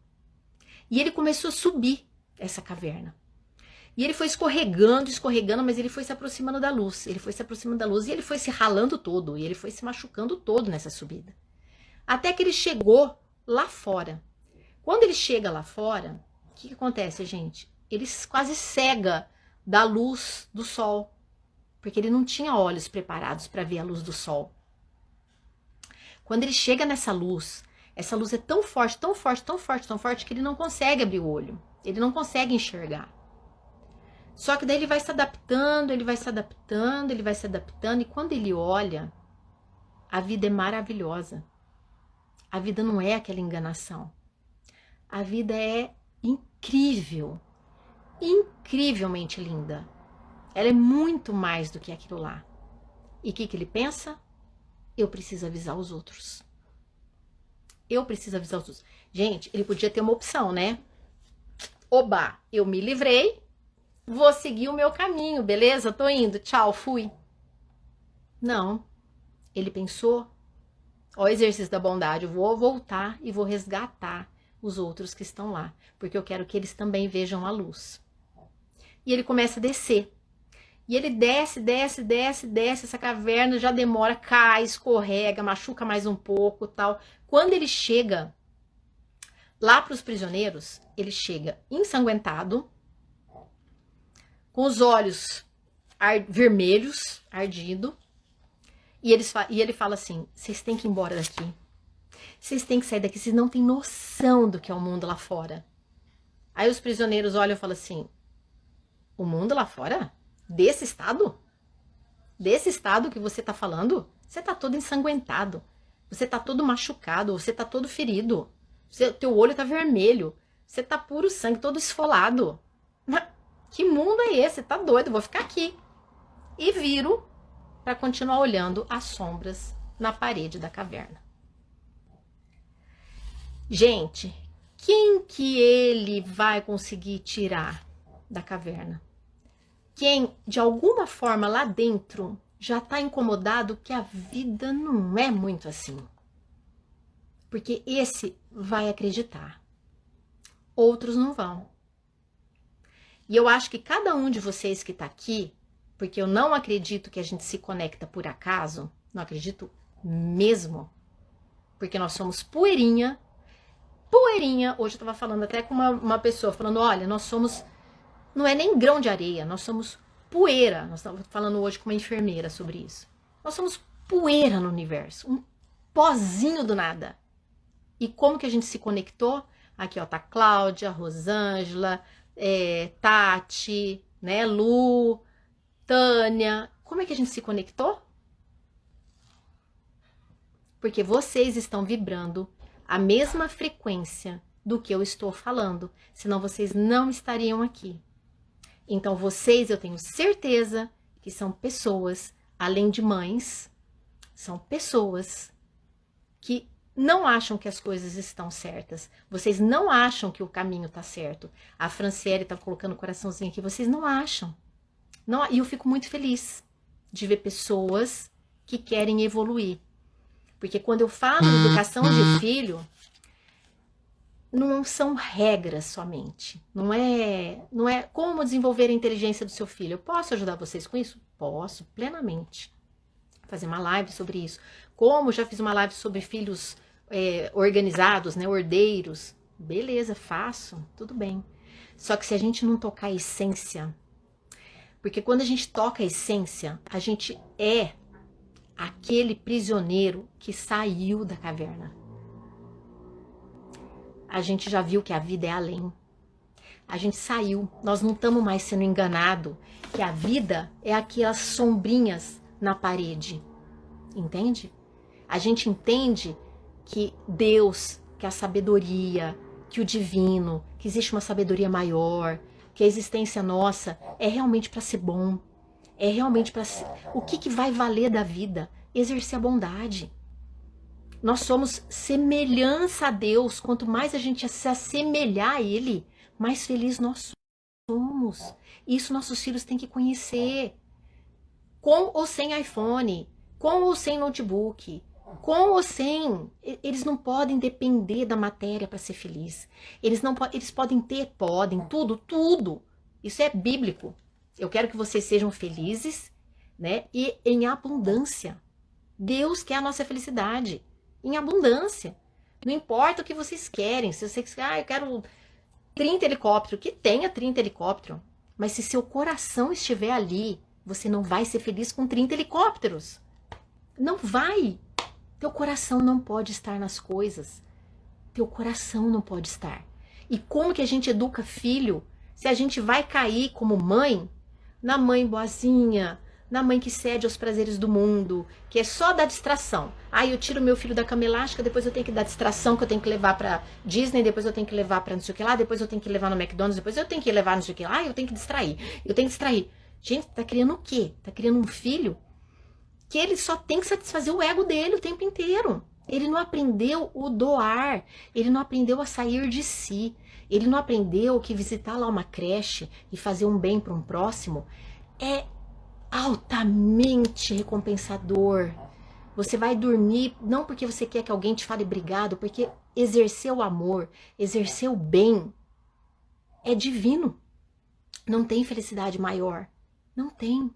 Speaker 1: E ele começou a subir essa caverna. E ele foi escorregando, escorregando, mas ele foi se aproximando da luz. Ele foi se aproximando da luz e ele foi se ralando todo. E ele foi se machucando todo nessa subida. Até que ele chegou lá fora. Quando ele chega lá fora, o que acontece, gente? Ele quase cega da luz do sol. Porque ele não tinha olhos preparados para ver a luz do sol. Quando ele chega nessa luz, essa luz é tão forte, tão forte, tão forte, tão forte, que ele não consegue abrir o olho. Ele não consegue enxergar. Só que daí ele vai se adaptando, ele vai se adaptando, ele vai se adaptando. E quando ele olha, a vida é maravilhosa. A vida não é aquela enganação. A vida é incrível. Incrivelmente linda. Ela é muito mais do que aquilo lá. E o que ele pensa? Eu preciso avisar os outros. Eu preciso avisar os outros. Gente, ele podia ter uma opção, né? Oba, eu me livrei. Vou seguir o meu caminho, beleza? Tô indo, tchau, fui. Não. Ele pensou, ó, o exercício da bondade, eu vou voltar e vou resgatar os outros que estão lá, porque eu quero que eles também vejam a luz. E ele começa a descer. E ele desce, desce, desce, desce essa caverna, já demora, cai, escorrega, machuca mais um pouco, tal. Quando ele chega lá para os prisioneiros, ele chega ensanguentado, com os olhos vermelhos, ardido, e ele fala assim, vocês têm que ir embora daqui. Vocês têm que sair daqui, vocês não têm noção do que é o mundo lá fora. Aí os prisioneiros olham e falam assim, o mundo lá fora? Desse estado? Desse estado que você tá falando? Você tá todo ensanguentado, você tá todo machucado, você tá todo ferido, teu olho tá vermelho, você tá puro sangue, todo esfolado. Mas que mundo é esse? Tá doido, vou ficar aqui. E viro para continuar olhando as sombras na parede da caverna. Gente, quem que ele vai conseguir tirar da caverna? Quem, de alguma forma, lá dentro, já está incomodado que a vida não é muito assim. Porque esse vai acreditar. Outros não vão. E eu acho que cada um de vocês que está aqui, porque eu não acredito que a gente se conecta por acaso, não acredito mesmo, porque nós somos poeirinha. Poeirinha, hoje eu estava falando até com uma pessoa, falando, olha, nós somos, não é nem grão de areia, nós somos poeira. Nós estamos falando hoje com uma enfermeira sobre isso. Nós somos poeira no universo, um pozinho do nada. E como que a gente se conectou? Aqui, ó, tá Cláudia, Rosângela, Tati, né, Lu, Tânia. Como é que a gente se conectou? Porque vocês estão vibrando a mesma frequência do que eu estou falando, senão vocês não estariam aqui. Então vocês, eu tenho certeza que são pessoas, além de mães, são pessoas que não acham que as coisas estão certas. Vocês não acham que o caminho está certo. A Franciele está colocando o coraçãozinho aqui. Vocês não acham. Não, e eu fico muito feliz de ver pessoas que querem evoluir. Porque quando eu falo de educação de filho, não são regras somente. Não é como desenvolver a inteligência do seu filho. Eu posso ajudar vocês com isso? Posso, plenamente. Fazer uma live sobre isso. Como já fiz uma live sobre filhos organizados, né, ordeiros. Beleza, faço, tudo bem. Só que se a gente não tocar a essência, porque quando a gente toca a essência, a gente é aquele prisioneiro que saiu da caverna. A gente já viu que a vida é além. A gente saiu, nós não estamos mais sendo enganados que a vida é aquelas sombrinhas na parede, entende? A gente entende que Deus, que a sabedoria, que o divino, que existe uma sabedoria maior, que a existência nossa é realmente para ser bom, é realmente para ser... O que vai valer da vida? Exercer a bondade. Nós somos semelhança a Deus. Quanto mais a gente se assemelhar a Ele, mais feliz nós somos. Isso nossos filhos têm que conhecer. Com ou sem iPhone, com ou sem notebook, com ou sem, eles não podem depender da matéria para ser feliz. Eles podem ter, tudo. Isso é bíblico. Eu quero que vocês sejam felizes, né? E em abundância. Deus quer a nossa felicidade em abundância. Não importa o que vocês querem. Se vocês querem, eu quero 30 helicópteros, que tenha 30 helicópteros. Mas se seu coração estiver ali, você não vai ser feliz com 30 helicópteros. Não vai. Teu coração não pode estar nas coisas. Teu coração não pode estar. E como que a gente educa filho se a gente vai cair como mãe na mãe boazinha, na mãe que cede aos prazeres do mundo, que é só dar distração. Aí eu tiro meu filho da cama elástica, depois eu tenho que dar distração, que eu tenho que levar pra Disney, depois eu tenho que levar pra não sei o que lá, depois eu tenho que levar no McDonald's, depois eu tenho que levar não sei o que lá, eu tenho que distrair. Gente, tá criando o quê? Tá criando um filho que ele só tem que satisfazer o ego dele o tempo inteiro. Ele não aprendeu o doar, ele não aprendeu a sair de si, ele não aprendeu que visitar lá uma creche e fazer um bem para um próximo é altamente recompensador. Você vai dormir não porque você quer que alguém te fale obrigado, porque exercer o amor, exercer o bem é divino. Não tem felicidade maior. Não tem.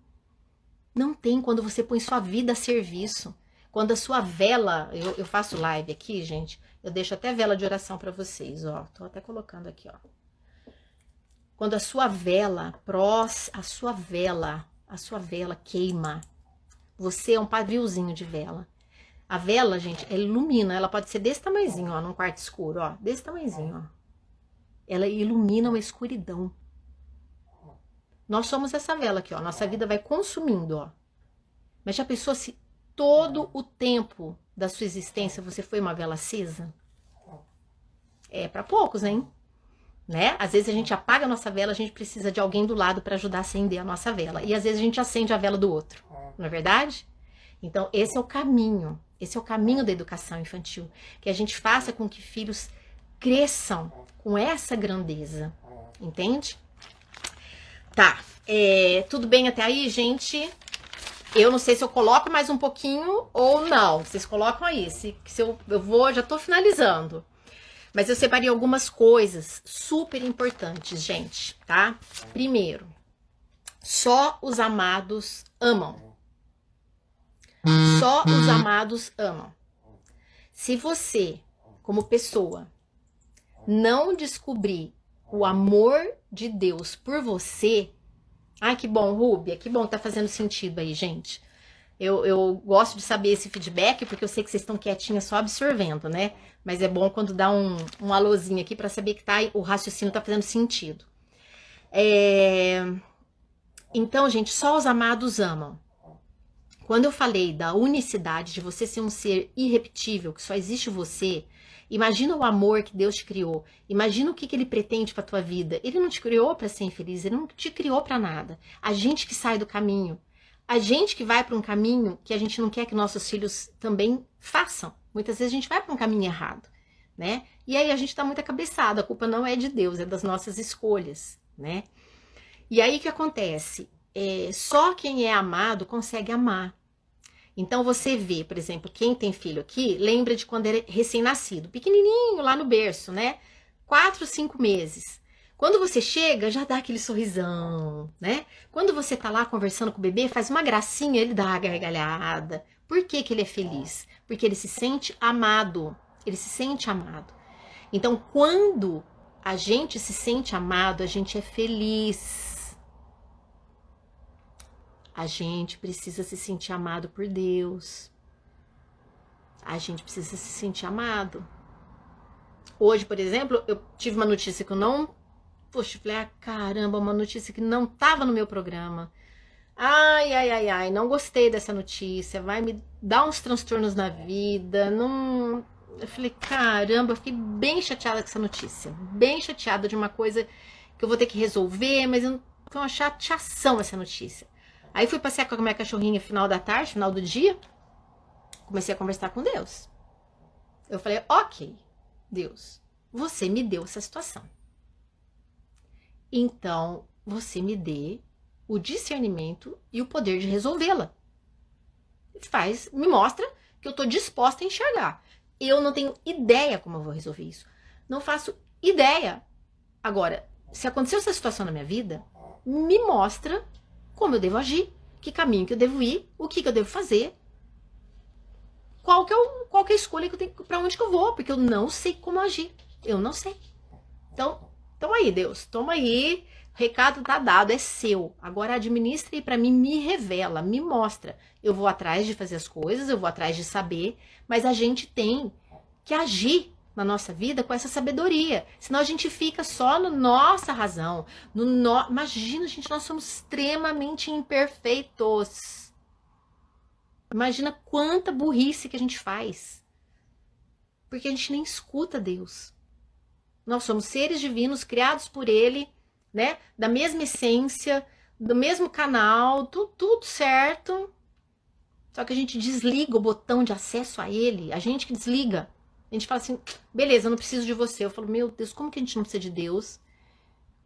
Speaker 1: Não tem quando você põe sua vida a serviço. Quando a sua vela... Eu faço live aqui, gente. Eu deixo até vela de oração para vocês, ó. Tô até colocando aqui, ó. Quando a sua vela queima, você é um paviozinho de vela. A vela, gente, ela ilumina. Ela pode ser desse tamanhozinho, ó, num quarto escuro, ó. Desse tamanhozinho, ó. Ela ilumina uma escuridão. Nós somos essa vela aqui, ó. Nossa vida vai consumindo, ó. Mas já pensou se todo o tempo da sua existência você foi uma vela acesa? É para poucos, hein? Né? Às vezes a gente apaga a nossa vela, a gente precisa de alguém do lado para ajudar a acender a nossa vela. E às vezes a gente acende a vela do outro. Não é verdade? Então, esse é o caminho. Esse é o caminho da educação infantil. Que a gente faça com que filhos cresçam com essa grandeza. Entende? Tá, tudo bem até aí, gente? Eu não sei se eu coloco mais um pouquinho ou não. Vocês colocam aí. Já tô finalizando. Mas eu separei algumas coisas super importantes, gente, tá? Primeiro, só os amados amam. Só os amados amam. Se você, como pessoa, não descobrir o amor de Deus por você... Ai, que bom, Rúbia, que bom que tá fazendo sentido aí, gente. Eu gosto de saber esse feedback, porque eu sei que vocês estão quietinhas só absorvendo, né? Mas é bom quando dá um alôzinho aqui para saber que o raciocínio tá fazendo sentido. Então, gente, só os amados amam. Quando eu falei da unicidade, de você ser um ser irrepetível, que só existe você, imagina o amor que Deus te criou. Imagina o que Ele pretende para tua vida. Ele não te criou para ser infeliz, Ele não te criou para nada. A gente que sai do caminho, a gente que vai para um caminho que a gente não quer que nossos filhos também façam. Muitas vezes a gente vai para um caminho errado, né? E aí a gente tá muito acabeçado, a culpa não é de Deus, é das nossas escolhas, né? E aí o que acontece? Só quem é amado consegue amar. Então você vê, por exemplo, quem tem filho aqui, lembra de quando era recém-nascido, pequenininho lá no berço, né? 4, 5 meses. Quando você chega, já dá aquele sorrisão, né? Quando você tá lá conversando com o bebê, faz uma gracinha, ele dá uma gargalhada. Por que que ele é feliz? Porque ele se sente amado. Ele se sente amado. Então, quando a gente se sente amado, a gente é feliz. A gente precisa se sentir amado por Deus. A gente precisa se sentir amado. Hoje, por exemplo, eu tive uma notícia que eu não... Poxa, eu falei, ah, caramba, uma notícia que não estava no meu programa. Ai, não gostei dessa notícia, vai me dar uns transtornos na vida, não... Eu falei, caramba, eu fiquei bem chateada com essa notícia, bem chateada de uma coisa que eu vou ter que resolver, mas foi uma chateação essa notícia. Aí fui passear com a minha cachorrinha final da tarde, final do dia, comecei a conversar com Deus. Eu falei, ok, Deus, você me deu essa situação. Então, você me dê o discernimento e o poder de resolvê-la. Me mostra que eu estou disposta a enxergar. Eu não tenho ideia como eu vou resolver isso. Não faço ideia. Agora, se aconteceu essa situação na minha vida, me mostra como eu devo agir, que caminho que eu devo ir, o que eu devo fazer, qual que é a escolha que eu tenho, para onde que eu vou, porque eu não sei como agir. Eu não sei. Então, toma aí, Deus, toma aí. O recado tá dado, é seu. Agora administra e para mim me revela, me mostra. Eu vou atrás de fazer as coisas, eu vou atrás de saber, mas a gente tem que agir na nossa vida com essa sabedoria. Senão a gente fica só na nossa razão. Imagina, gente, nós somos extremamente imperfeitos. Imagina quanta burrice que a gente faz. Porque a gente nem escuta Deus. Nós somos seres divinos criados por Ele, né? Da mesma essência, do mesmo canal, tudo certo. Só que a gente desliga o botão de acesso a Ele. A gente que desliga. A gente fala assim, beleza, eu não preciso de você. Eu falo, meu Deus, como que a gente não precisa de Deus?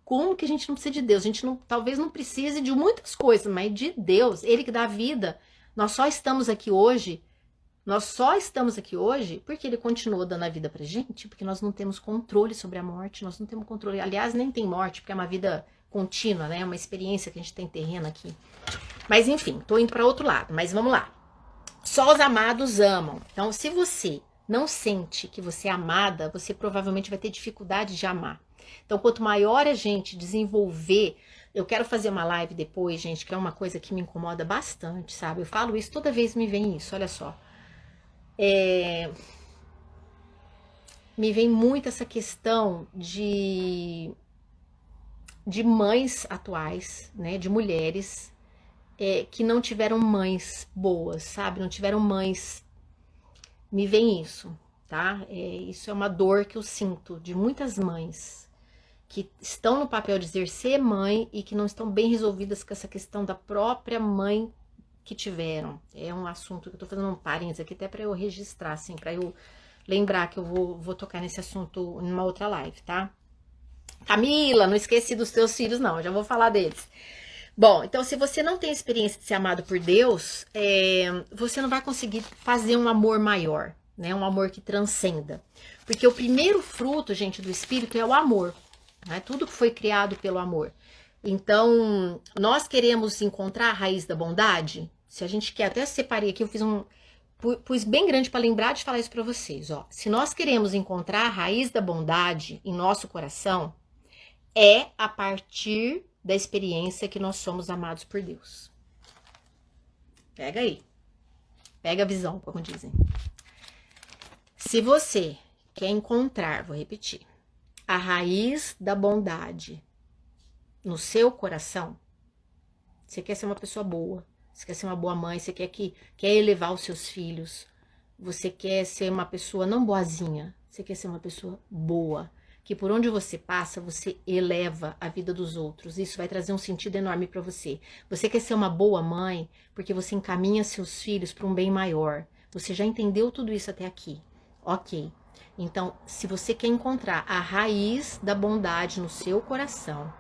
Speaker 1: Como que a gente não precisa de Deus? A gente talvez não precise de muitas coisas, mas de Deus, Ele que dá a vida. Nós só estamos aqui hoje porque Ele continuou dando a vida pra gente, porque nós não temos controle sobre a morte, nós não temos controle, aliás, nem tem morte, porque é uma vida contínua, né? É uma experiência que a gente tem terreno aqui. Mas enfim, tô indo para outro lado, mas vamos lá. Só os amados amam. Então, se você não sente que você é amada, você provavelmente vai ter dificuldade de amar. Então, quanto maior a gente desenvolver... Eu quero fazer uma live depois, gente, que é uma coisa que me incomoda bastante, sabe? Eu falo isso, toda vez me vem isso, olha só. Me vem muito essa questão de mães atuais, né? De mulheres que não tiveram mães boas, sabe? Não tiveram mães. Me vem isso, tá? Isso é uma dor que eu sinto de muitas mães que estão no papel de exercer mãe e que não estão bem resolvidas com essa questão da própria mãe que tiveram. É um assunto que eu tô fazendo um parênteses aqui até para eu registrar, assim, para eu lembrar que eu vou tocar nesse assunto em uma outra live, tá? Camila, não esqueci dos teus filhos, não, eu já vou falar deles. Bom, então se você não tem experiência de ser amado por Deus, você não vai conseguir fazer um amor maior, né? Um amor que transcenda. Porque o primeiro fruto, gente, do Espírito é o amor. Né? Tudo que foi criado pelo amor. Então, nós queremos encontrar a raiz da bondade. Se a gente quer, até separei aqui, eu fiz pus bem grande para lembrar de falar isso para vocês. Ó. Se nós queremos encontrar a raiz da bondade em nosso coração, é a partir da experiência que nós somos amados por Deus. Pega aí. Pega a visão, como dizem. Se você quer encontrar, vou repetir, a raiz da bondade no seu coração, você quer ser uma pessoa boa, você quer ser uma boa mãe, você quer elevar os seus filhos, você quer ser uma pessoa não boazinha, você quer ser uma pessoa boa, que por onde você passa, você eleva a vida dos outros, isso vai trazer um sentido enorme para você. Você quer ser uma boa mãe, porque você encaminha seus filhos para um bem maior, você já entendeu tudo isso até aqui, ok. Então, se você quer encontrar a raiz da bondade no seu coração,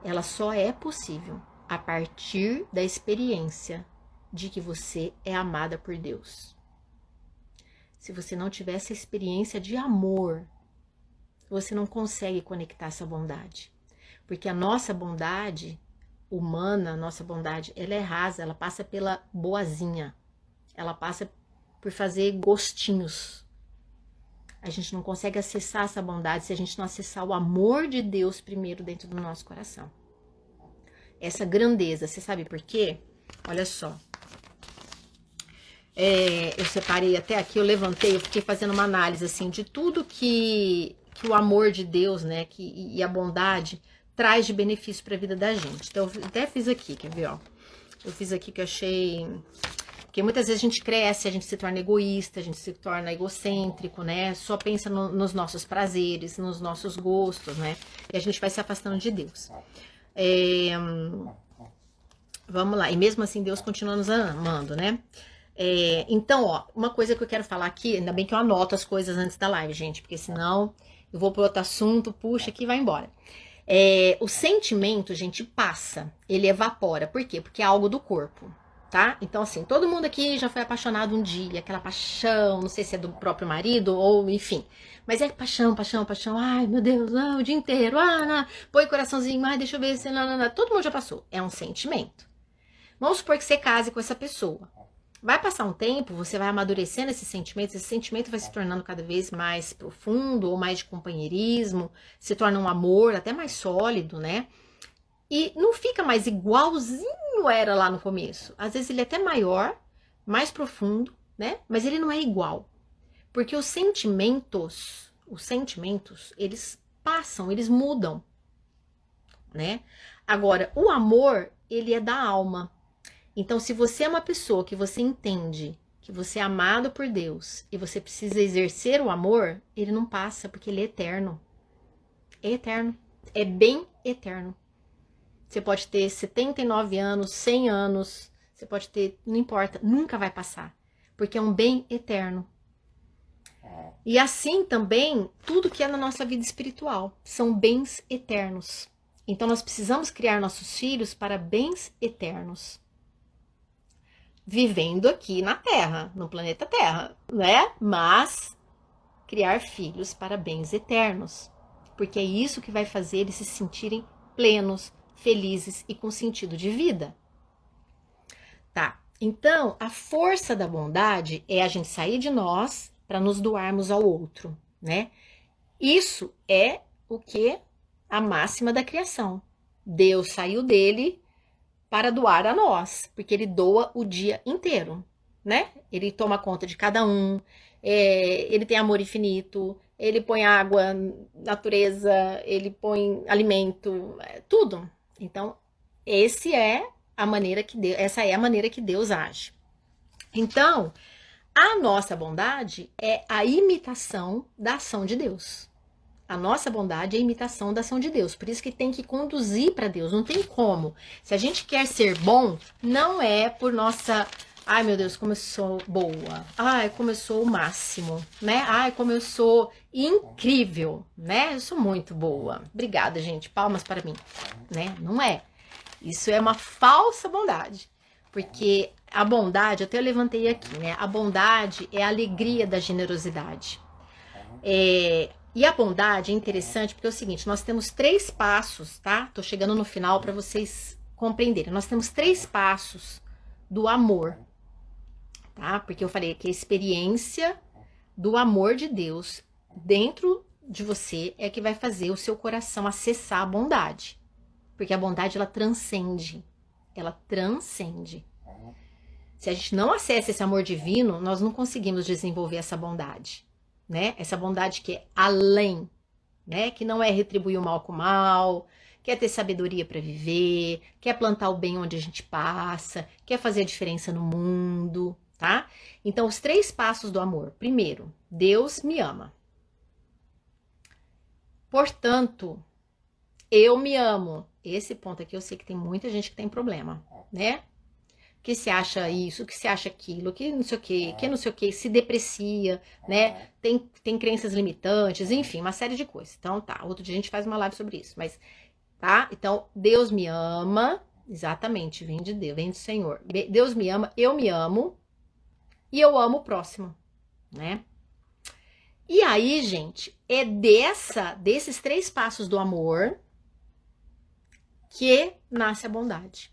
Speaker 1: ela só é possível a partir da experiência de que você é amada por Deus. Se você não tiver essa experiência de amor, você não consegue conectar essa bondade. Porque a nossa bondade humana, a nossa bondade, ela é rasa, ela passa pela boazinha. Ela passa por fazer gostinhos. A gente não consegue acessar essa bondade se a gente não acessar o amor de Deus primeiro dentro do nosso coração. essa grandeza. Você sabe por quê? Olha só. Eu separei até aqui, eu levantei, eu fiquei fazendo uma análise assim de tudo que o amor de Deus, né, e a bondade traz de benefício para a vida da gente. Então, eu até fiz aqui, quer ver, ó? Eu fiz aqui que eu achei... Porque muitas vezes a gente cresce, a gente se torna egoísta, a gente se torna egocêntrico, né? Só pensa nos nossos prazeres, nos nossos gostos, né? E a gente vai se afastando de Deus. Vamos lá. E mesmo assim, Deus continua nos amando, né? Então, ó, uma coisa que eu quero falar aqui, ainda bem que eu anoto as coisas antes da live, gente, porque senão eu vou para outro assunto, puxa aqui e vai embora. O sentimento, gente, passa, ele evapora. Por quê? Porque é algo do corpo, tá? Então, assim, todo mundo aqui já foi apaixonado um dia, aquela paixão, não sei se é do próprio marido ou enfim, mas é paixão, paixão, paixão, ai meu Deus, o dia inteiro, põe coraçãozinho, deixa eu ver se, todo mundo já passou, é um sentimento. Vamos supor que você case com essa pessoa. Vai passar um tempo, você vai amadurecendo esse sentimento vai se tornando cada vez mais profundo, ou mais de companheirismo, se torna um amor até mais sólido, né? E não fica mais igualzinho era lá no começo. Às vezes ele é até maior, mais profundo, né? Mas ele não é igual. Porque os sentimentos, eles passam, eles mudam, né? Agora, o amor, ele é da alma. Então, se você é uma pessoa que você entende que você é amado por Deus e você precisa exercer o amor, ele não passa, porque ele é eterno. É eterno. É bem eterno. Você pode ter 79 anos, 100 anos, você pode ter, não importa, nunca vai passar, porque é um bem eterno. E assim também, tudo que é na nossa vida espiritual, são bens eternos. Então, nós precisamos criar nossos filhos para bens eternos. Vivendo aqui na Terra, no planeta Terra, né? Mas criar filhos para bens eternos, porque é isso que vai fazer eles se sentirem plenos, felizes e com sentido de vida. Tá? Então, a força da bondade é a gente sair de nós para nos doarmos ao outro, né? Isso é o que? A máxima da criação. Deus saiu dele para doar a nós, porque ele doa o dia inteiro, né? Ele toma conta de cada um, ele tem amor infinito, ele põe água, natureza, ele põe alimento, tudo. Então, essa é a maneira que Deus age. Então, a nossa bondade é a imitação da ação de Deus. A nossa bondade é a imitação da ação de Deus. Por isso que tem que conduzir para Deus. Não tem como. Se a gente quer ser bom, não é por nossa... Ai, meu Deus, como eu sou boa. Ai, como eu sou o máximo, né? Ai, como eu sou incrível, né? Eu sou muito boa. Obrigada, gente. Palmas para mim, né? Não é. Isso é uma falsa bondade. Porque a bondade, até eu levantei aqui, né? A bondade é a alegria da generosidade. E a bondade é interessante porque é o seguinte, nós temos 3 passos, tá? Tô chegando no final para vocês compreenderem. Nós temos 3 passos do amor, tá? Porque eu falei que a experiência do amor de Deus dentro de você é que vai fazer o seu coração acessar a bondade. Porque a bondade, ela transcende. Ela transcende. Se a gente não acessa esse amor divino, nós não conseguimos desenvolver essa bondade. Né? Essa bondade que é além, né? Que não é retribuir o mal com o mal, quer ter sabedoria para viver, quer plantar o bem onde a gente passa, quer fazer a diferença no mundo, tá? Então, os 3 passos do amor. Primeiro, Deus me ama. Portanto, eu me amo. Esse ponto aqui eu sei que tem muita gente que tem problema, né? Que se acha isso, que se acha aquilo, que não sei o que, se deprecia, né? Tem crenças limitantes, enfim, uma série de coisas. Então, tá, outro dia a gente faz uma live sobre isso, mas, tá? Então, Deus me ama, exatamente, vem de Deus, vem do Senhor. Deus me ama, eu me amo, e eu amo o próximo, né? E aí, gente, é desses 3 passos do amor que nasce a bondade.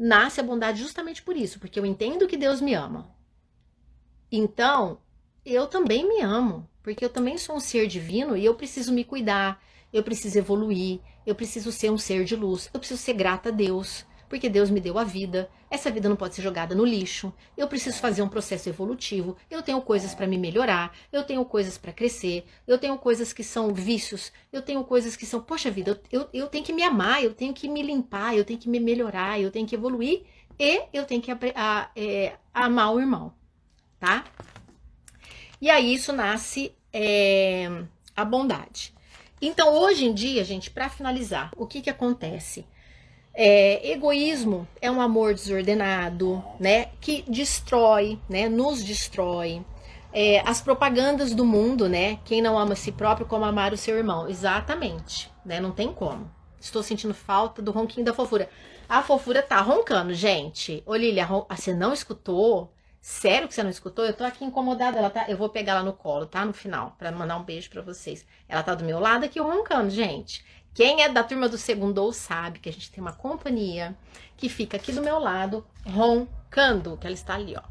Speaker 1: Nasce a bondade justamente por isso, porque eu entendo que Deus me ama. Então, eu também me amo, porque eu também sou um ser divino e eu preciso me cuidar, eu preciso evoluir, eu preciso ser um ser de luz, eu preciso ser grata a Deus, porque Deus me deu a vida, essa vida não pode ser jogada no lixo, eu preciso fazer um processo evolutivo, eu tenho coisas para me melhorar, eu tenho coisas para crescer, eu tenho coisas que são vícios, eu tenho coisas que são, poxa vida, eu tenho que me amar, eu tenho que me limpar, eu tenho que me melhorar, eu tenho que evoluir e eu tenho que amar o irmão, tá? E aí isso nasce a bondade. Então, hoje em dia, gente, para finalizar, o que acontece? Egoísmo é um amor desordenado, né? Que destrói, né? Nos destrói. As propagandas do mundo, né? Quem não ama a si próprio, como amar o seu irmão. Exatamente, né? Não tem como. Estou sentindo falta do ronquinho da fofura. A fofura tá roncando, gente. Ô, Lilia, você não escutou? Sério que você não escutou? Eu tô aqui incomodada. Eu vou pegar ela no colo, tá? No final, pra mandar um beijo pra vocês. Ela tá do meu lado aqui roncando, gente. Quem é da turma do Segundou sabe que a gente tem uma companhia que fica aqui do meu lado roncando. Que ela está ali, ó.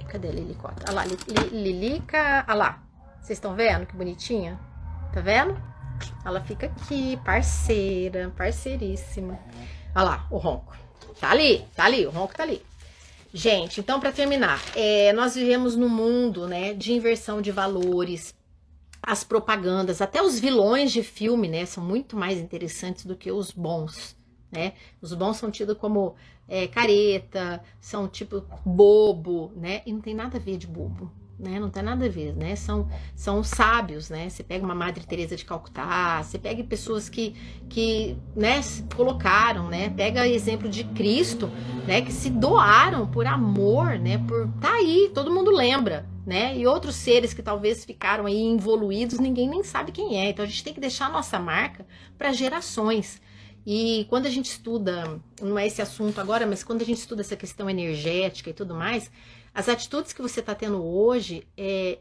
Speaker 1: Cadê a Lilicota? Olha lá, Lilica. Olha lá. Vocês estão vendo que bonitinha? Tá vendo? Ela fica aqui, parceira, parceiríssima. Olha lá, o ronco. Tá ali, o ronco tá ali. Gente, então para terminar, nós vivemos num mundo, né, de inversão de valores, as propagandas, até os vilões de filme, né, são muito mais interessantes do que os bons, né? Os bons são tidos como careta, são tipo bobo, né? E não tem nada a ver de bobo, né? Não tem nada a ver, né? São sábios, né? Você pega uma Madre Teresa de Calcutá, você pega pessoas que né, colocaram, né? Pega exemplo de Cristo, né? Que se doaram por amor, né? Tá aí, todo mundo lembra, né? E outros seres que talvez ficaram aí involuídos, ninguém nem sabe quem é. Então a gente tem que deixar a nossa marca para gerações. E quando a gente estuda, não é esse assunto agora, mas quando a gente estuda essa questão energética e tudo mais, as atitudes que você está tendo hoje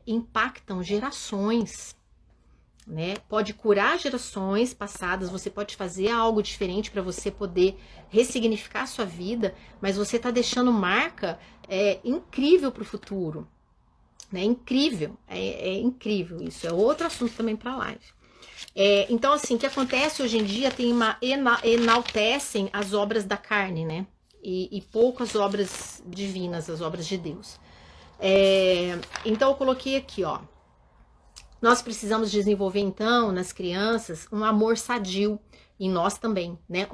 Speaker 1: impactam gerações, né? Pode curar gerações passadas, você pode fazer algo diferente para você poder ressignificar a sua vida, mas você está deixando marca incrível para o futuro, né? Incrível, é incrível isso. É outro assunto também para a live. Então, assim, o que acontece hoje em dia enaltecem as obras da carne, né? E pouco as obras divinas, as obras de Deus. Então, eu coloquei aqui, ó. Nós precisamos desenvolver, então, nas crianças, um amor sadio, em nós também, né?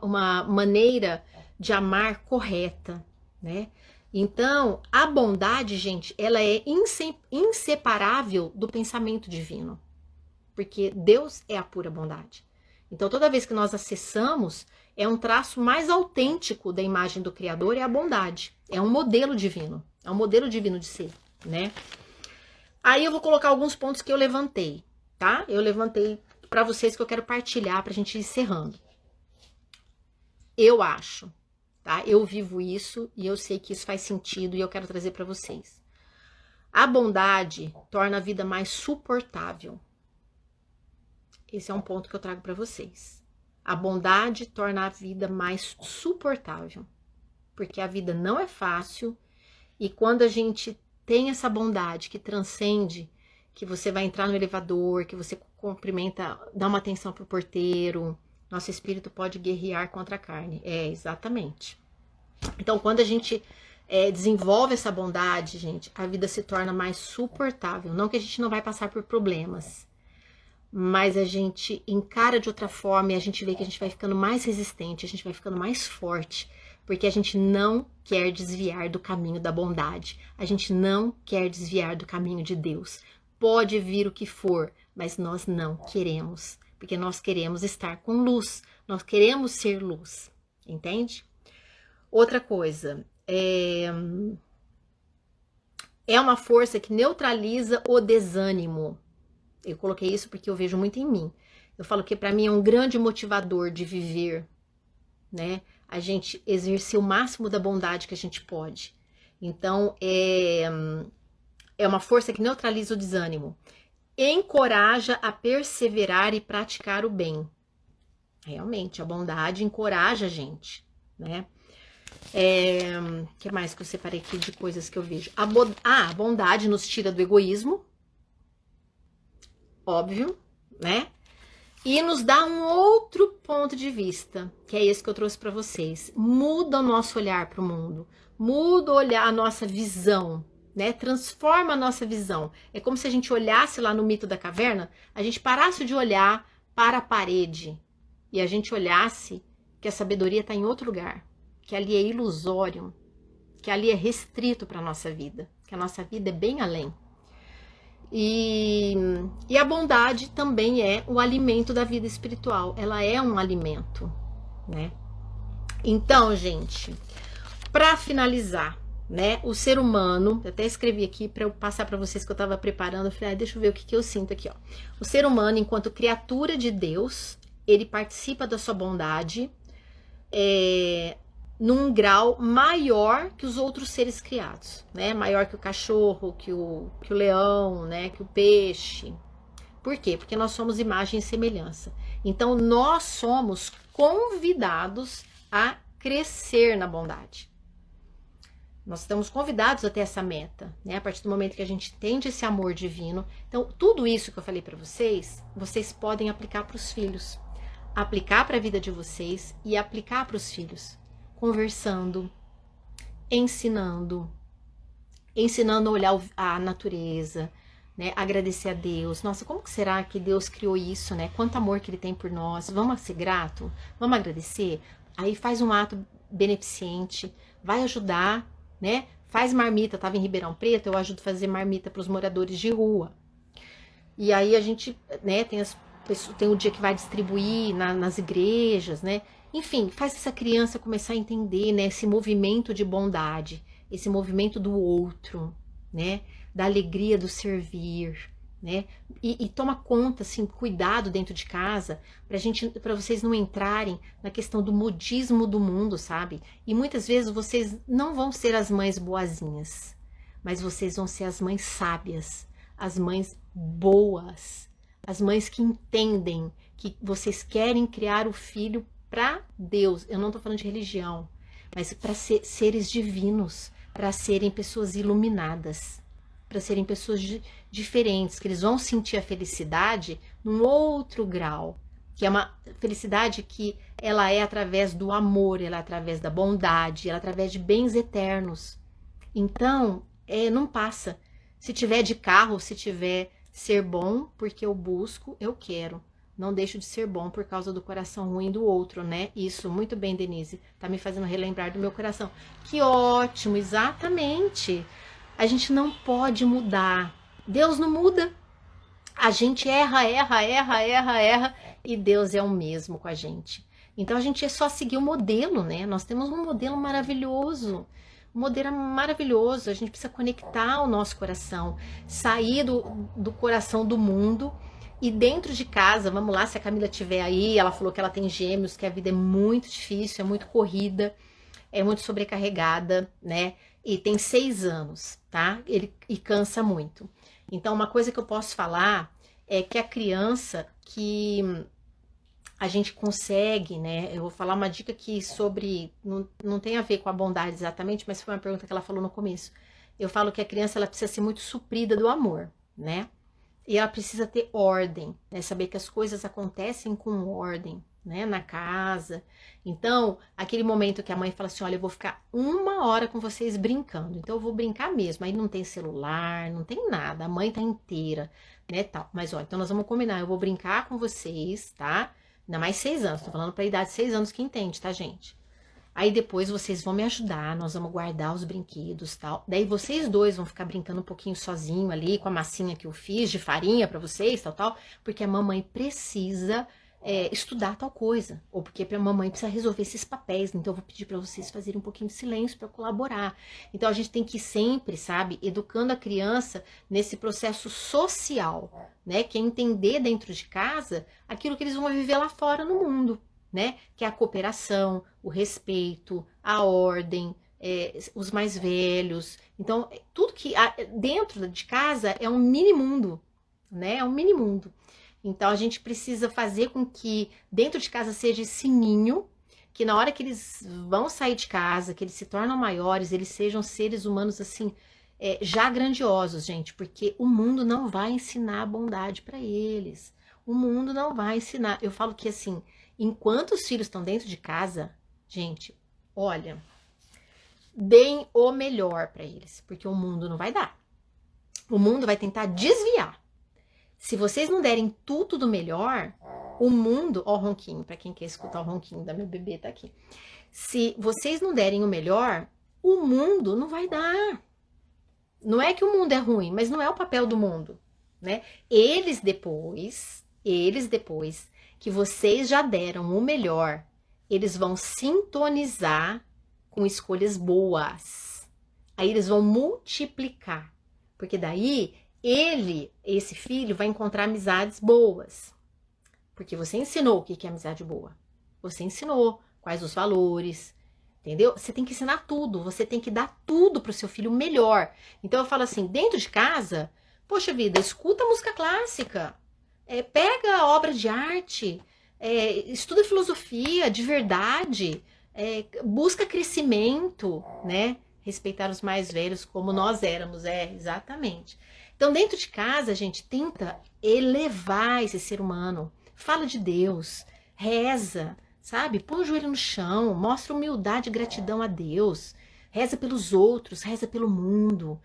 Speaker 1: Uma maneira de amar correta, né? Então, a bondade, gente, ela é inseparável do pensamento divino. Porque Deus é a pura bondade. Então, toda vez que nós acessamos, é um traço mais autêntico da imagem do Criador, é a bondade. É um modelo divino. É um modelo divino de ser, né? Aí eu vou colocar alguns pontos que eu levantei, tá? Eu levantei para vocês que eu quero partilhar pra gente ir encerrando. Eu acho, tá? Eu vivo isso e eu sei que isso faz sentido e eu quero trazer para vocês. A bondade torna a vida mais suportável. Esse é um ponto que eu trago para vocês. A bondade torna a vida mais suportável, porque a vida não é fácil e quando a gente tem essa bondade que transcende, que você vai entrar no elevador, que você cumprimenta, dá uma atenção pro porteiro, nosso espírito pode guerrear contra a carne. Exatamente. Então, quando a gente desenvolve essa bondade, gente, a vida se torna mais suportável. Não que a gente não vai passar por problemas, mas a gente encara de outra forma e a gente vê que a gente vai ficando mais resistente, a gente vai ficando mais forte, porque a gente não quer desviar do caminho da bondade, a gente não quer desviar do caminho de Deus. Pode vir o que for, mas nós não queremos, porque nós queremos estar com luz, nós queremos ser luz, entende? Outra coisa, é uma força que neutraliza o desânimo. Eu coloquei isso porque eu vejo muito em mim. Eu falo que para mim é um grande motivador de viver, né? A gente exercer o máximo da bondade que a gente pode. Então, é uma força que neutraliza o desânimo. Encoraja a perseverar e praticar o bem. Realmente, a bondade encoraja a gente, né? Que mais que eu separei aqui de coisas que eu vejo? A bondade nos tira do egoísmo. Óbvio, né? E nos dá um outro ponto de vista, que é esse que eu trouxe para vocês. Muda o nosso olhar para o mundo, muda a nossa visão, né? Transforma a nossa visão. É como se a gente olhasse lá no mito da caverna, a gente parasse de olhar para a parede e a gente olhasse que a sabedoria está em outro lugar, que ali é ilusório, que ali é restrito para a nossa vida, que a nossa vida é bem além. E a bondade também é o alimento da vida espiritual. Ela é um alimento, né? Então, gente, para finalizar, né? O ser humano, eu até escrevi aqui para eu passar para vocês que eu estava preparando. Eu falei, deixa eu ver o que eu sinto aqui, ó. O ser humano, enquanto criatura de Deus, ele participa da sua bondade num grau maior que os outros seres criados, né? Maior que o cachorro, que o leão, né? Que o peixe. Por quê? Porque nós somos imagem e semelhança. Então, nós somos convidados a crescer na bondade. Nós estamos convidados a ter essa meta, né? A partir do momento que a gente entende esse amor divino. Então, tudo isso que eu falei para vocês, vocês podem aplicar para os filhos. Aplicar para a vida de vocês e aplicar para os filhos. Conversando, ensinando a olhar a natureza, né? Agradecer a Deus. Nossa, como que será que Deus criou isso, né? Quanto amor que Ele tem por nós. Vamos ser grato? Vamos agradecer? Aí faz um ato beneficente, vai ajudar, né? Faz marmita. Eu estava em Ribeirão Preto, eu ajudo a fazer marmita para os moradores de rua. E aí a gente, né? Tem o dia que vai distribuir nas igrejas, né? Enfim, faz essa criança começar a entender, né, esse movimento de bondade, esse movimento do outro, né, da alegria do servir, né, e toma conta, assim, cuidado dentro de casa, para vocês não entrarem na questão do modismo do mundo, sabe? E muitas vezes vocês não vão ser as mães boazinhas, mas vocês vão ser as mães sábias, as mães boas, as mães que entendem que vocês querem criar o filho para Deus. Eu não estou falando de religião, mas para ser seres divinos, para serem pessoas iluminadas, para serem pessoas diferentes, que eles vão sentir a felicidade num outro grau, que é uma felicidade que ela é através do amor, ela é através da bondade, ela é através de bens eternos. Então, não passa. Se tiver de carro, se tiver ser bom, porque eu busco, eu quero. Não deixo de ser bom por causa do coração ruim do outro, né? Isso, muito bem, Denise. Tá me fazendo relembrar do meu coração. Que ótimo, exatamente. A gente não pode mudar. Deus não muda. A gente erra, e Deus é o mesmo com a gente. Então a gente é só seguir o modelo, né? Nós temos um modelo maravilhoso. Um modelo maravilhoso. A gente precisa conectar o nosso coração, sair do coração do mundo. E dentro de casa, vamos lá, se a Camila estiver aí, ela falou que ela tem gêmeos, que a vida é muito difícil, é muito corrida, é muito sobrecarregada, né? E tem 6 anos, tá? E cansa muito. Então, uma coisa que eu posso falar é que a criança que a gente consegue, né? Eu vou falar uma dica aqui sobre, não tem a ver com a bondade exatamente, mas foi uma pergunta que ela falou no começo. Eu falo que a criança, ela precisa ser muito suprida do amor, né? E ela precisa ter ordem, né? Saber que as coisas acontecem com ordem, né? Na casa. Então, aquele momento que a mãe fala assim, olha, eu vou ficar 1 hora com vocês brincando. Então, eu vou brincar mesmo. Aí não tem celular, não tem nada. A mãe tá inteira, né, tal. Mas, ó, então nós vamos combinar. Eu vou brincar com vocês, tá? Ainda mais 6 anos. Tô falando pra idade de 6 anos que entende, tá, gente? Aí depois vocês vão me ajudar, nós vamos guardar os brinquedos e tal. Daí vocês dois vão ficar brincando um pouquinho sozinho ali com a massinha que eu fiz de farinha pra vocês, tal. Porque a mamãe precisa estudar tal coisa. Ou porque a mamãe precisa resolver esses papéis. Então eu vou pedir pra vocês fazerem um pouquinho de silêncio pra colaborar. Então a gente tem que ir sempre, sabe, educando a criança nesse processo social, né? Que é entender dentro de casa aquilo que eles vão viver lá fora no mundo. Né? Que é a cooperação, o respeito, a ordem, os mais velhos. Então, tudo que dentro de casa é um mini mundo, né? É um mini mundo. Então, a gente precisa fazer com que dentro de casa seja esse ninho, que na hora que eles vão sair de casa, que eles se tornam maiores, eles sejam seres humanos assim, já grandiosos, gente, porque o mundo não vai ensinar a bondade para eles. O mundo não vai ensinar. Eu falo que assim, enquanto os filhos estão dentro de casa, gente, olha, deem o melhor para eles, porque o mundo não vai dar. O mundo vai tentar desviar. Se vocês não derem tudo do melhor, o mundo... Ó o ronquinho, para quem quer escutar o ronquinho da meu bebê tá aqui. Se vocês não derem o melhor, o mundo não vai dar. Não é que o mundo é ruim, mas não é o papel do mundo, né? Eles depois que vocês já deram o melhor, eles vão sintonizar com escolhas boas. Aí eles vão multiplicar. Porque daí esse filho, vai encontrar amizades boas. Porque você ensinou o que é amizade boa. Você ensinou quais os valores, entendeu? Você tem que ensinar tudo, você tem que dar tudo pro seu filho melhor. Então eu falo assim, dentro de casa, poxa vida, escuta música clássica, pega obra de arte, estuda filosofia de verdade, busca crescimento, né? Respeitar os mais velhos como nós éramos, exatamente. Então, dentro de casa, a gente tenta elevar esse ser humano. Fala de Deus, reza, sabe? Põe o joelho no chão, mostra humildade e gratidão a Deus. Reza pelos outros, reza pelo mundo.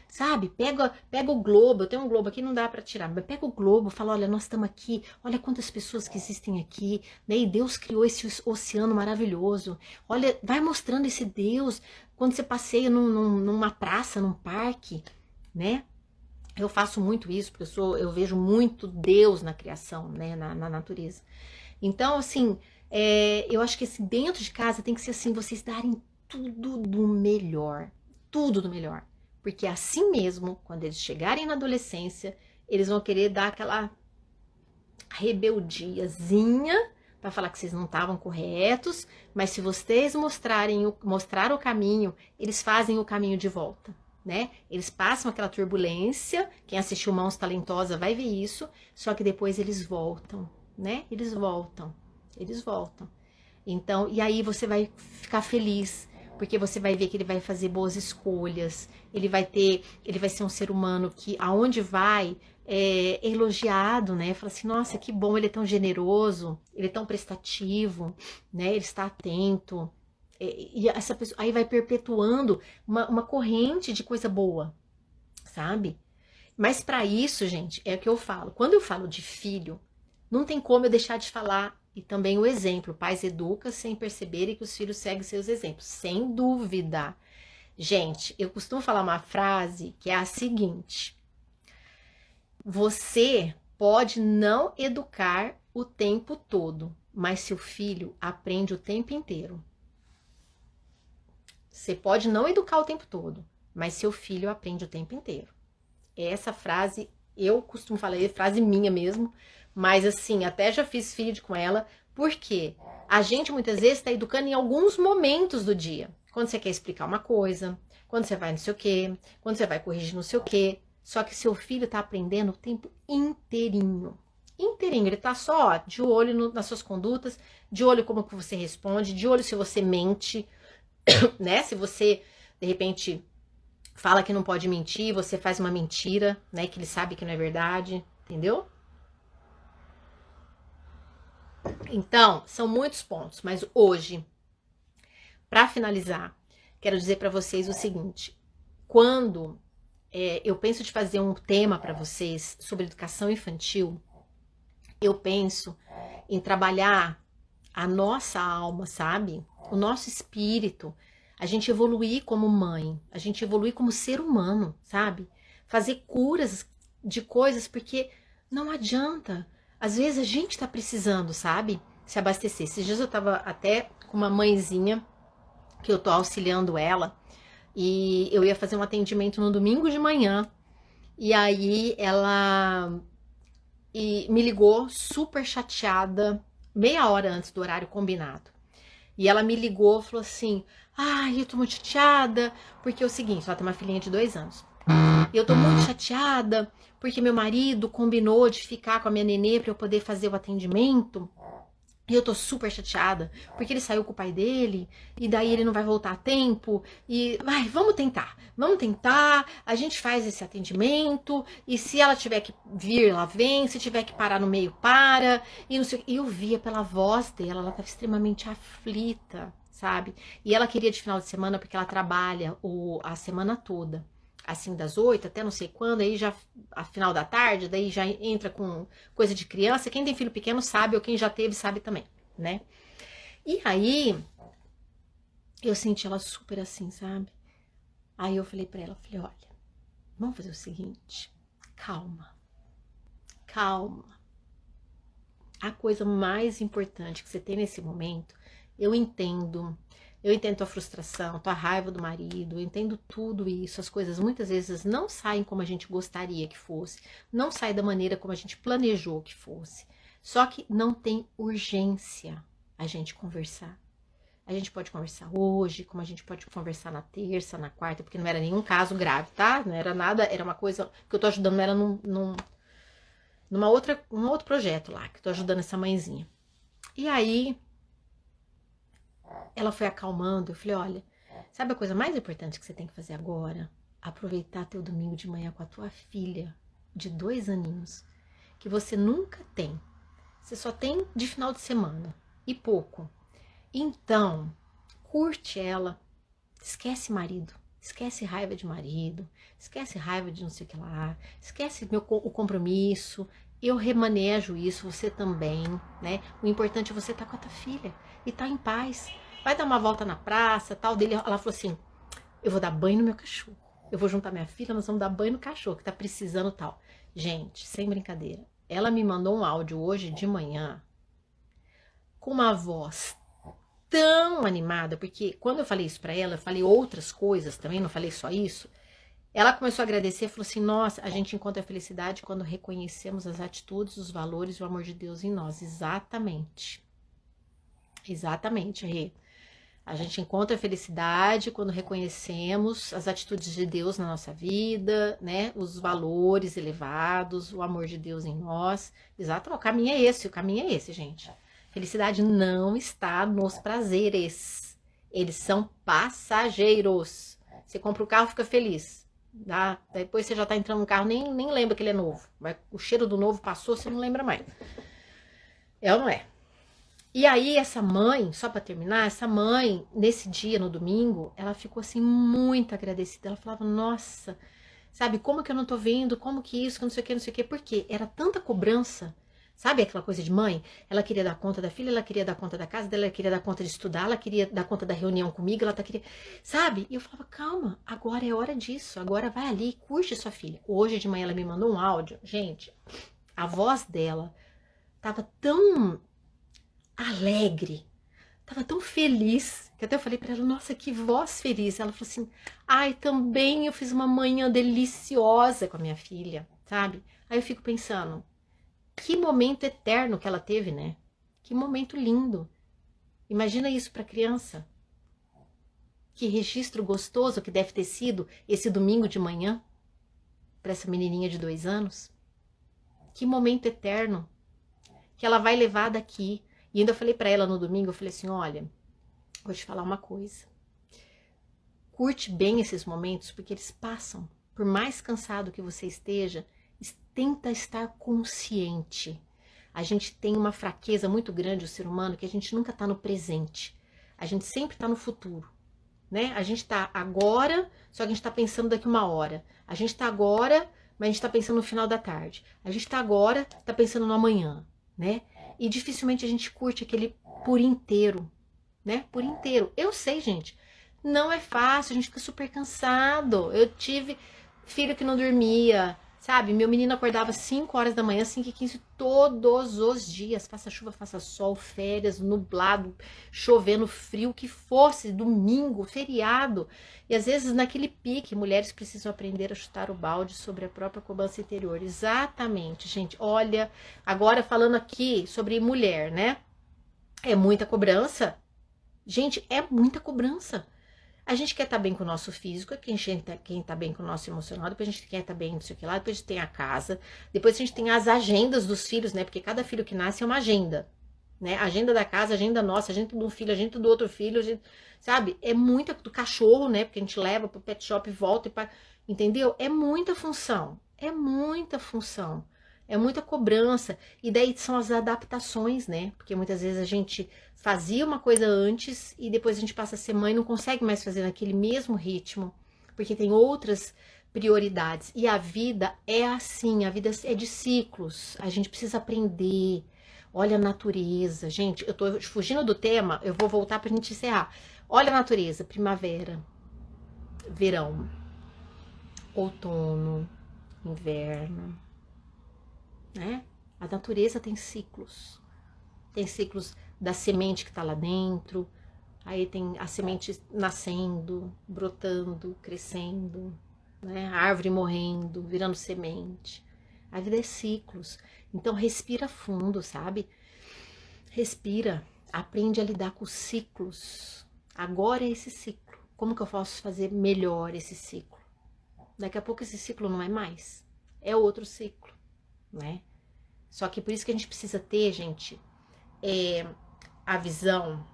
Speaker 1: Sabe? Pega o globo. Eu tenho um globo aqui, não dá para tirar, mas pega o globo, fala, olha, nós estamos aqui, olha quantas pessoas que existem aqui, né? E Deus criou esse oceano maravilhoso. Olha, vai mostrando esse Deus quando você passeia numa praça, num parque, né? Eu faço muito isso, porque eu vejo muito Deus na criação, né? Na natureza. Então, assim, eu acho que dentro de casa tem que ser assim, vocês darem tudo do melhor. Tudo do melhor. Porque assim mesmo, quando eles chegarem na adolescência, eles vão querer dar aquela rebeldiazinha para falar que vocês não estavam corretos, mas se vocês mostrar o caminho, eles fazem o caminho de volta, né? Eles passam aquela turbulência, quem assistiu Mãos Talentosa vai ver isso, só que depois eles voltam, né? Eles voltam. Então, e aí você vai ficar feliz, porque você vai ver que ele vai fazer boas escolhas, ele vai ser um ser humano que aonde vai é elogiado, né? Fala assim, nossa, que bom, ele é tão generoso, ele é tão prestativo, né? Ele está atento. E essa pessoa aí vai perpetuando uma corrente de coisa boa, sabe? Mas para isso, gente, é o que eu falo. Quando eu falo de filho, não tem como eu deixar de falar. E também o exemplo, pais educam sem perceberem que os filhos seguem seus exemplos, sem dúvida. Gente, eu costumo falar uma frase que é a seguinte: você pode não educar o tempo todo, mas seu filho aprende o tempo inteiro. Você pode não educar o tempo todo, mas seu filho aprende o tempo inteiro. Essa frase, eu costumo falar, é frase minha mesmo, mas assim, até já fiz vídeo com ela, porque a gente muitas vezes está educando em alguns momentos do dia. Quando você quer explicar uma coisa, quando você vai não sei o quê, quando você vai corrigir não sei o quê. Só que seu filho está aprendendo o tempo inteirinho. Inteirinho, ele está só de olho nas suas condutas, de olho como que você responde, de olho se você mente, né? Se você, de repente, fala que não pode mentir, você faz uma mentira, né? Que ele sabe que não é verdade, entendeu? Então, são muitos pontos, mas hoje, para finalizar, quero dizer para vocês o seguinte: quando eu penso de fazer um tema para vocês sobre educação infantil, eu penso em trabalhar a nossa alma, sabe? O nosso espírito, a gente evoluir como mãe, a gente evoluir como ser humano, sabe? Fazer curas de coisas, porque não adianta. Às vezes a gente tá precisando, sabe? Se abastecer. Esses dias eu tava até com uma mãezinha, que eu tô auxiliando ela, e eu ia fazer um atendimento no domingo de manhã, e aí ela me ligou super chateada, meia hora antes do horário combinado. E ela me ligou e falou assim, ai, eu tô muito chateada, porque é o seguinte, ela tem uma filhinha de 2 anos. E eu tô muito chateada, porque meu marido combinou de ficar com a minha nenê para eu poder fazer o atendimento. E eu tô super chateada, porque ele saiu com o pai dele, e daí ele não vai voltar a tempo, e ai, vamos tentar, a gente faz esse atendimento, e se ela tiver que vir, ela vem, se tiver que parar no meio, para, e não sei o que. E eu via pela voz dela, ela tava extremamente aflita, sabe? E ela queria de final de semana, porque ela trabalha a semana toda. Assim, das 8 até não sei quando, aí já, a final da tarde, daí já entra com coisa de criança. Quem tem filho pequeno sabe, ou quem já teve sabe também, né? E aí, eu senti ela super assim, sabe? Aí eu falei pra ela, falei, olha, vamos fazer o seguinte, calma, calma. A coisa mais importante que você tem nesse momento, eu entendo tua frustração, tua raiva do marido, eu entendo tudo isso, as coisas muitas vezes não saem como a gente gostaria que fosse, não saem da maneira como a gente planejou que fosse, só que não tem urgência a gente conversar. A gente pode conversar hoje, como a gente pode conversar na terça, na quarta, porque não era nenhum caso grave, tá? Não era nada, era uma coisa que eu tô ajudando ela num outro projeto lá, que eu tô ajudando essa mãezinha. E aí, ela foi acalmando, eu falei, olha, sabe a coisa mais importante que você tem que fazer agora? Aproveitar teu domingo de manhã com a tua filha, de 2 aninhos, que você nunca tem. Você só tem de final de semana, e pouco. Então, curte ela, esquece marido, esquece raiva de marido, esquece raiva de não sei o que lá, esquece o compromisso, eu remanejo isso, você também, né? O importante é você estar com a tua filha e estar em paz. Vai dar uma volta na praça, tal, dele. Ela falou assim, eu vou dar banho no meu cachorro, eu vou juntar minha filha, nós vamos dar banho no cachorro, que tá precisando tal. Gente, sem brincadeira, ela me mandou um áudio hoje de manhã, com uma voz tão animada, porque quando eu falei isso pra ela, eu falei outras coisas também, não falei só isso. Ela começou a agradecer e falou assim, nossa, a gente encontra a felicidade quando reconhecemos as atitudes, os valores e o amor de Deus em nós. Exatamente. Exatamente, Rê. A gente encontra a felicidade quando reconhecemos as atitudes de Deus na nossa vida, né? Os valores elevados, o amor de Deus em nós. Exatamente, o caminho é esse, gente. Felicidade não está nos prazeres. Eles são passageiros. Você compra o carro, fica feliz. Tá? Depois você já está entrando no carro, nem lembra que ele é novo. O cheiro do novo passou, você não lembra mais. É ou não é? E aí essa mãe, só para terminar, essa mãe, nesse dia, no domingo, ela ficou assim muito agradecida. Ela falava, nossa, sabe, como que eu não tô vendo, como que isso, que não sei o que, não sei o que. Por quê? Era tanta cobrança. Sabe aquela coisa de mãe? Ela queria dar conta da filha, ela queria dar conta da casa dela, ela queria dar conta de estudar, ela queria dar conta da reunião comigo, queria... Sabe? E eu falava, calma, agora é hora disso, agora vai ali, curte sua filha. Hoje de manhã ela me mandou um áudio. Gente, a voz dela tava tão alegre, tava tão feliz, que até eu falei pra ela, nossa, que voz feliz. Ela falou assim, ai, também eu fiz uma manhã deliciosa com a minha filha, sabe? Aí eu fico pensando, que momento eterno que ela teve, né? Que momento lindo. Imagina isso para criança. Que registro gostoso que deve ter sido esse domingo de manhã para essa menininha de 2 anos. Que momento eterno que ela vai levar daqui. E ainda falei para ela no domingo, eu falei assim, olha, vou te falar uma coisa. Curte bem esses momentos porque eles passam. Por mais cansado que você esteja, tenta estar consciente. A gente tem uma fraqueza muito grande, o ser humano, que a gente nunca está no presente. A gente sempre está no futuro, né? A gente está agora, só que a gente está pensando daqui 1 hora. A gente está agora, mas a gente está pensando no final da tarde. A gente está agora, está pensando no amanhã, né? E dificilmente a gente curte aquele por inteiro, né? Por inteiro. Eu sei, gente, não é fácil, a gente fica super cansado. Eu tive filho que não dormia, sabe? Meu menino acordava 5 horas da manhã, 5h15, todos os dias. Faça chuva, faça sol, férias, nublado, chovendo, frio, que fosse, domingo, feriado. E às vezes naquele pique, mulheres precisam aprender a chutar o balde sobre a própria cobrança interior. Exatamente, gente. Olha, agora falando aqui sobre mulher, né? É muita cobrança. Gente, é muita cobrança. A gente quer estar bem com o nosso físico, quem tá bem com o nosso emocional, depois a gente quer estar bem não sei o que lá, depois a gente tem a casa, depois a gente tem as agendas dos filhos, né? Porque cada filho que nasce é uma agenda, né? Agenda da casa, agenda nossa, agenda do filho, agenda do outro filho, sabe? É muita do cachorro, né? Porque a gente leva pro pet shop e volta, entendeu? É muita função, é muita função. É muita cobrança. E daí são as adaptações, né? Porque muitas vezes a gente fazia uma coisa antes e depois a gente passa a ser mãe e não consegue mais fazer naquele mesmo ritmo, porque tem outras prioridades. E a vida é assim, a vida é de ciclos. A gente precisa aprender. Olha a natureza. Gente, eu tô fugindo do tema, eu vou voltar pra gente encerrar. Olha a natureza, primavera, verão, outono, inverno, né? A natureza tem ciclos. Tem ciclos da semente que está lá dentro, aí tem a semente nascendo, brotando, crescendo, né? A árvore morrendo, virando semente. A vida é ciclos. Então respira fundo, sabe? Respira, aprende a lidar com os ciclos. Agora é esse ciclo. Como que eu posso fazer melhor esse ciclo? Daqui a pouco esse ciclo não é mais. É outro ciclo, né? Só que por isso que a gente precisa ter, gente, a visão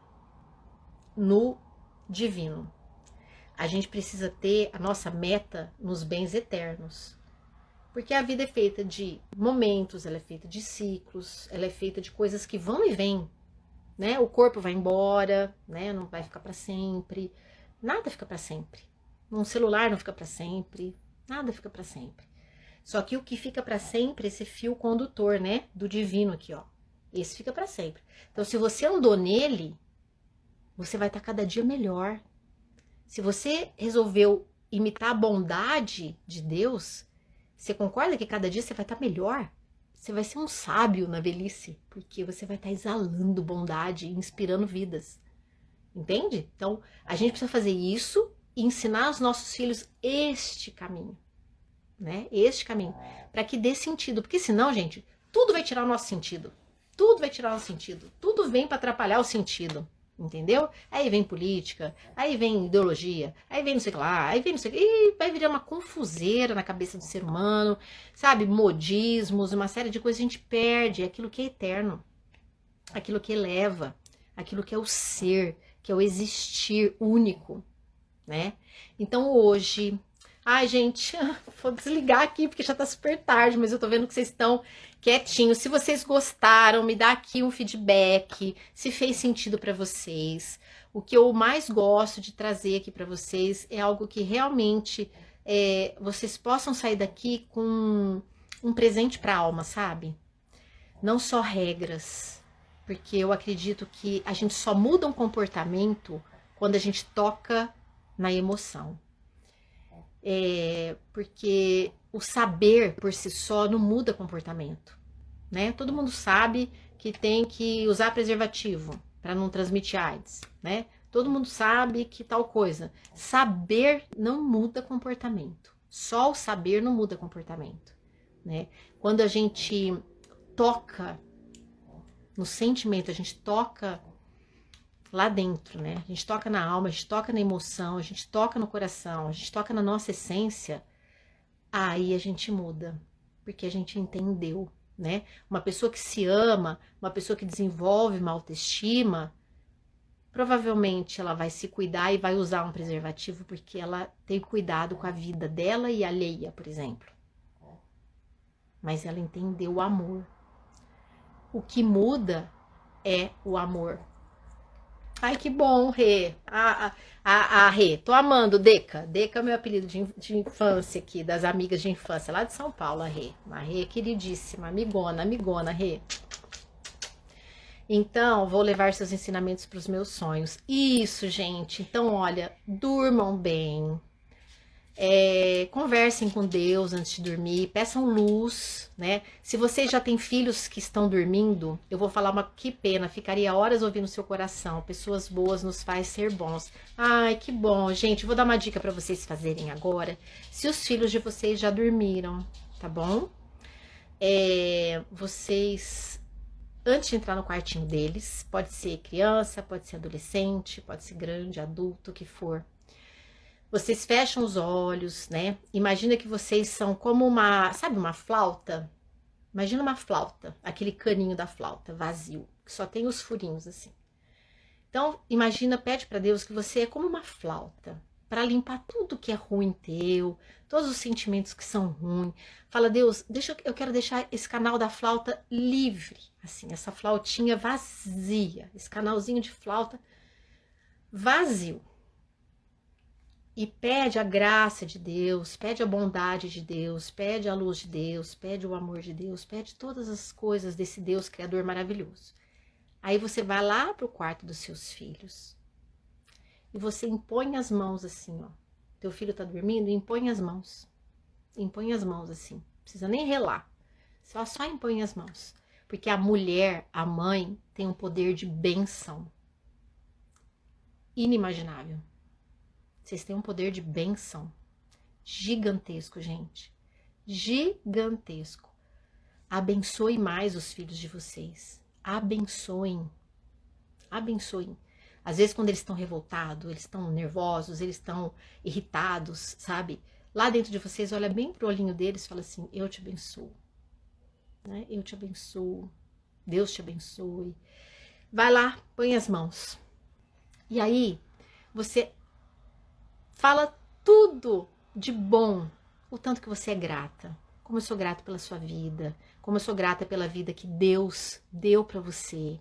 Speaker 1: no divino. A gente precisa ter a nossa meta nos bens eternos. Porque a vida é feita de momentos, ela é feita de ciclos, ela é feita de coisas que vão e vêm, né? O corpo vai embora, né? Não vai ficar para sempre. Nada fica para sempre. Um celular não fica para sempre. Nada fica para sempre. Só que o que fica para sempre é esse fio condutor, né? Do divino aqui, ó. Esse fica para sempre. Então, se você andou nele, você vai estar cada dia melhor. Se você resolveu imitar a bondade de Deus, você concorda que cada dia você vai estar melhor? Você vai ser um sábio na velhice, porque você vai estar exalando bondade e inspirando vidas. Entende? Então, a gente precisa fazer isso e ensinar aos nossos filhos este caminho, né? Este caminho, para que dê sentido. Porque senão, gente, tudo vai tirar o nosso sentido. Tudo vai tirar o nosso sentido. Tudo vem para atrapalhar o sentido. Entendeu? Aí vem política, aí vem ideologia, aí vem não sei o que lá, aí vem não sei o que, e vai virar uma confuseira na cabeça do ser humano, sabe? Modismos, uma série de coisas a gente perde, aquilo que é eterno, aquilo que eleva, aquilo que é o ser, que é o existir único, né? Então hoje, ai gente, vou desligar aqui porque já tá super tarde, mas eu tô vendo que vocês estão quietinho. Se vocês gostaram, me dá aqui um feedback, se fez sentido para vocês. O que eu mais gosto de trazer aqui para vocês é algo que realmente vocês possam sair daqui com um presente para a alma, sabe? Não só regras, porque eu acredito que a gente só muda um comportamento quando a gente toca na emoção. Porque o saber por si só não muda comportamento, né? Todo mundo sabe que tem que usar preservativo para não transmitir AIDS, né? Todo mundo sabe que tal coisa. Saber não muda comportamento. Só o saber não muda comportamento, né? Quando a gente toca no sentimento, a gente toca lá dentro, né? A gente toca na alma, a gente toca na emoção, a gente toca no coração, a gente toca na nossa essência, aí a gente muda, porque a gente entendeu, né? Uma pessoa que se ama, uma pessoa que desenvolve uma autoestima, provavelmente ela vai se cuidar e vai usar um preservativo porque ela tem cuidado com a vida dela e alheia, por exemplo. Mas ela entendeu o amor. O que muda é o amor. Ai, que bom, Rê. Rê, tô amando, Deca. Deca é meu apelido de infância aqui, das amigas de infância, lá de São Paulo, a Rê. A Rê é queridíssima, amigona, Rê. Então, vou levar seus ensinamentos para os meus sonhos. Isso, gente. Então, olha, durmam bem. Conversem com Deus antes de dormir, peçam luz, né? Se vocês já têm filhos que estão dormindo, eu vou falar que pena, ficaria horas ouvindo seu coração. Pessoas boas nos faz ser bons. Ai, que bom, gente. Vou dar uma dica para vocês fazerem agora. Se os filhos de vocês já dormiram, tá bom? Vocês, antes de entrar no quartinho deles, pode ser criança, pode ser adolescente, pode ser grande, adulto, o que for. Vocês fecham os olhos, né? Imagina que vocês são como sabe uma flauta? Imagina uma flauta, aquele caninho da flauta, vazio. que só tem os furinhos assim. Então, imagina, pede para Deus que você é como uma flauta, para limpar tudo que é ruim teu, todos os sentimentos que são ruins. Fala, Deus, eu quero deixar esse canal da flauta livre, assim, essa flautinha vazia, esse canalzinho de flauta vazio. E pede a graça de Deus, pede a bondade de Deus, pede a luz de Deus, pede o amor de Deus, pede todas as coisas desse Deus Criador maravilhoso. Aí você vai lá para o quarto dos seus filhos e você impõe as mãos assim, ó. Teu filho tá dormindo, impõe as mãos. Impõe as mãos assim, não precisa nem relar. Só impõe as mãos. Porque a mulher, a mãe, tem um poder de bênção inimaginável. Vocês têm um poder de bênção gigantesco, gente. Gigantesco. Abençoe mais os filhos de vocês. Abençoem. Abençoem. Às vezes, quando eles estão revoltados, eles estão nervosos, eles estão irritados, sabe? Lá dentro de vocês, olha bem pro olhinho deles e fala assim, eu te abençoo. Né? Eu te abençoo. Deus te abençoe. Vai lá, põe as mãos. E aí, você fala tudo de bom, o tanto que você é grata. Como eu sou grata pela sua vida, como eu sou grata pela vida que Deus deu para você,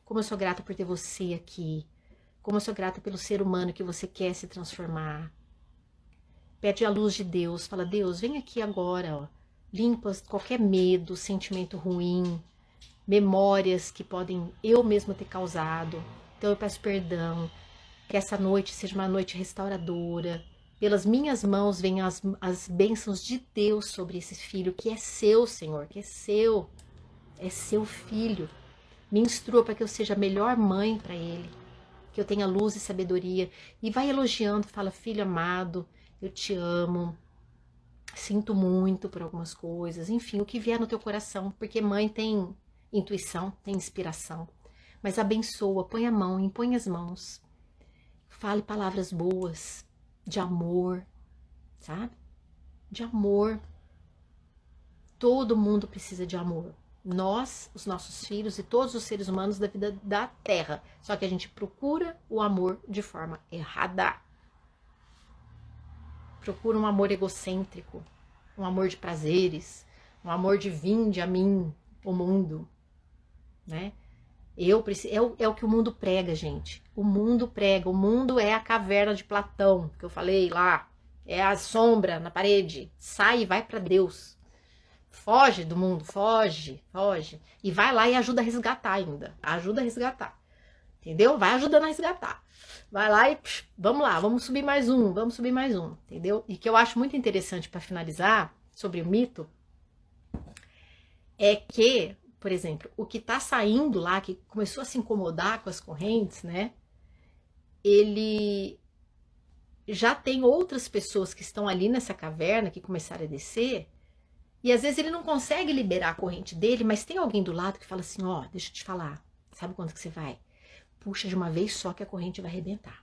Speaker 1: como eu sou grata por ter você aqui, como eu sou grata pelo ser humano que você quer se transformar. Pede a luz de Deus, fala, Deus, vem aqui agora, ó, limpa qualquer medo, sentimento ruim, memórias que podem eu mesma ter causado. Então eu peço perdão. Que essa noite seja uma noite restauradora. Pelas minhas mãos venham as bênçãos de Deus sobre esse filho, que é seu, Senhor, que é seu filho. Me instrua para que eu seja a melhor mãe para ele, que eu tenha luz e sabedoria. E vai elogiando, fala, filho amado, eu te amo, sinto muito por algumas coisas, enfim, o que vier no teu coração, porque mãe tem intuição, tem inspiração. Mas abençoa, põe a mão, impõe as mãos. Fale palavras boas, de amor, sabe? De amor. Todo mundo precisa de amor. Nós, os nossos filhos e todos os seres humanos da vida da Terra. Só que a gente procura o amor de forma errada. Procura um amor egocêntrico, um amor de prazeres, um amor de vinde a mim, o mundo, né? É o que o mundo prega, gente. O mundo prega. O mundo é a caverna de Platão, que eu falei lá. É a sombra na parede. Sai e vai para Deus. Foge do mundo, foge. E vai lá e ajuda a resgatar ainda. Ajuda a resgatar. Entendeu? Vai ajudando a resgatar. Vai lá e vamos lá, vamos subir mais um, entendeu? E que eu acho muito interessante para finalizar sobre o mito é que, por exemplo, o que está saindo lá, que começou a se incomodar com as correntes, né? Ele já tem outras pessoas que estão ali nessa caverna, que começaram a descer, e às vezes ele não consegue liberar a corrente dele, mas tem alguém do lado que fala assim, ó, deixa eu te falar, sabe quanto que você vai? Puxa de uma vez só que a corrente vai arrebentar.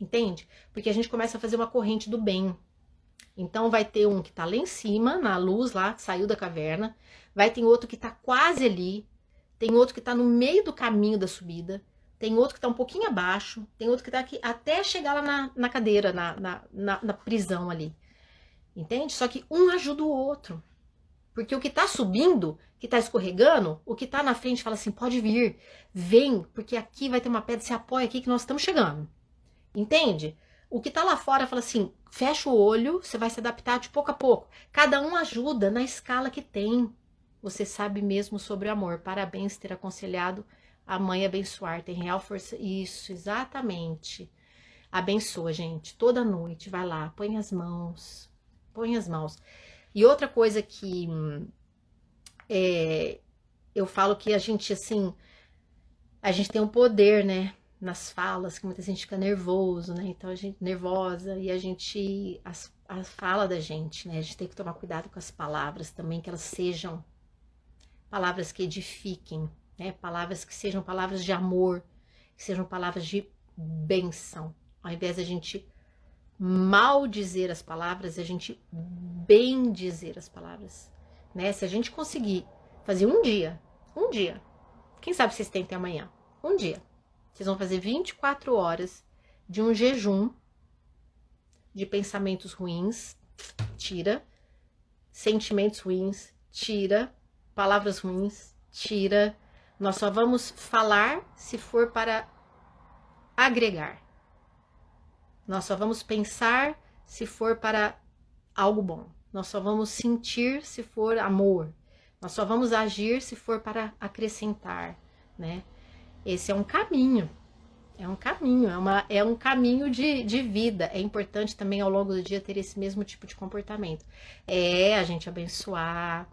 Speaker 1: Entende? Porque a gente começa a fazer uma corrente do bem. Então vai ter um que tá lá em cima, na luz lá, que saiu da caverna. Vai ter outro que tá quase ali. Tem outro que tá no meio do caminho da subida. Tem outro que tá um pouquinho abaixo. Tem outro que tá aqui até chegar lá na cadeira, na prisão ali. Entende? Só que um ajuda o outro. Porque o que tá subindo, que tá escorregando, o que tá na frente fala assim, pode vir, vem, porque aqui vai ter uma pedra, se apoia aqui que nós estamos chegando. Entende? O que tá lá fora fala assim, fecha o olho, você vai se adaptar de pouco a pouco. Cada um ajuda na escala que tem. Você sabe mesmo sobre o amor. Parabéns ter aconselhado a mãe abençoar. Tem real força. Isso, exatamente. Abençoa, gente. Toda noite, vai lá, põe as mãos. Põe as mãos. E outra coisa que eu falo que a gente, assim, a gente tem um poder, né? Nas falas, que muita gente fica nervoso, né? Então a gente nervosa e a gente, a fala da gente, né? A gente tem que tomar cuidado com as palavras também, que elas sejam palavras que edifiquem, né? Palavras que sejam palavras de amor, que sejam palavras de bênção. Ao invés de a gente mal dizer as palavras, a gente bem dizer as palavras, né? Se a gente conseguir fazer um dia, Quem sabe vocês tentem amanhã. Um dia. Vocês vão fazer 24 horas de um jejum de pensamentos ruins, tira. Sentimentos ruins, tira. Palavras ruins, tira. Nós só vamos falar se for para agregar. Nós só vamos pensar se for para algo bom. Nós só vamos sentir se for amor. Nós só vamos agir se for para acrescentar, né? Esse é um caminho. É um caminho, é um caminho de vida. É importante também ao longo do dia ter esse mesmo tipo de comportamento. A gente abençoar.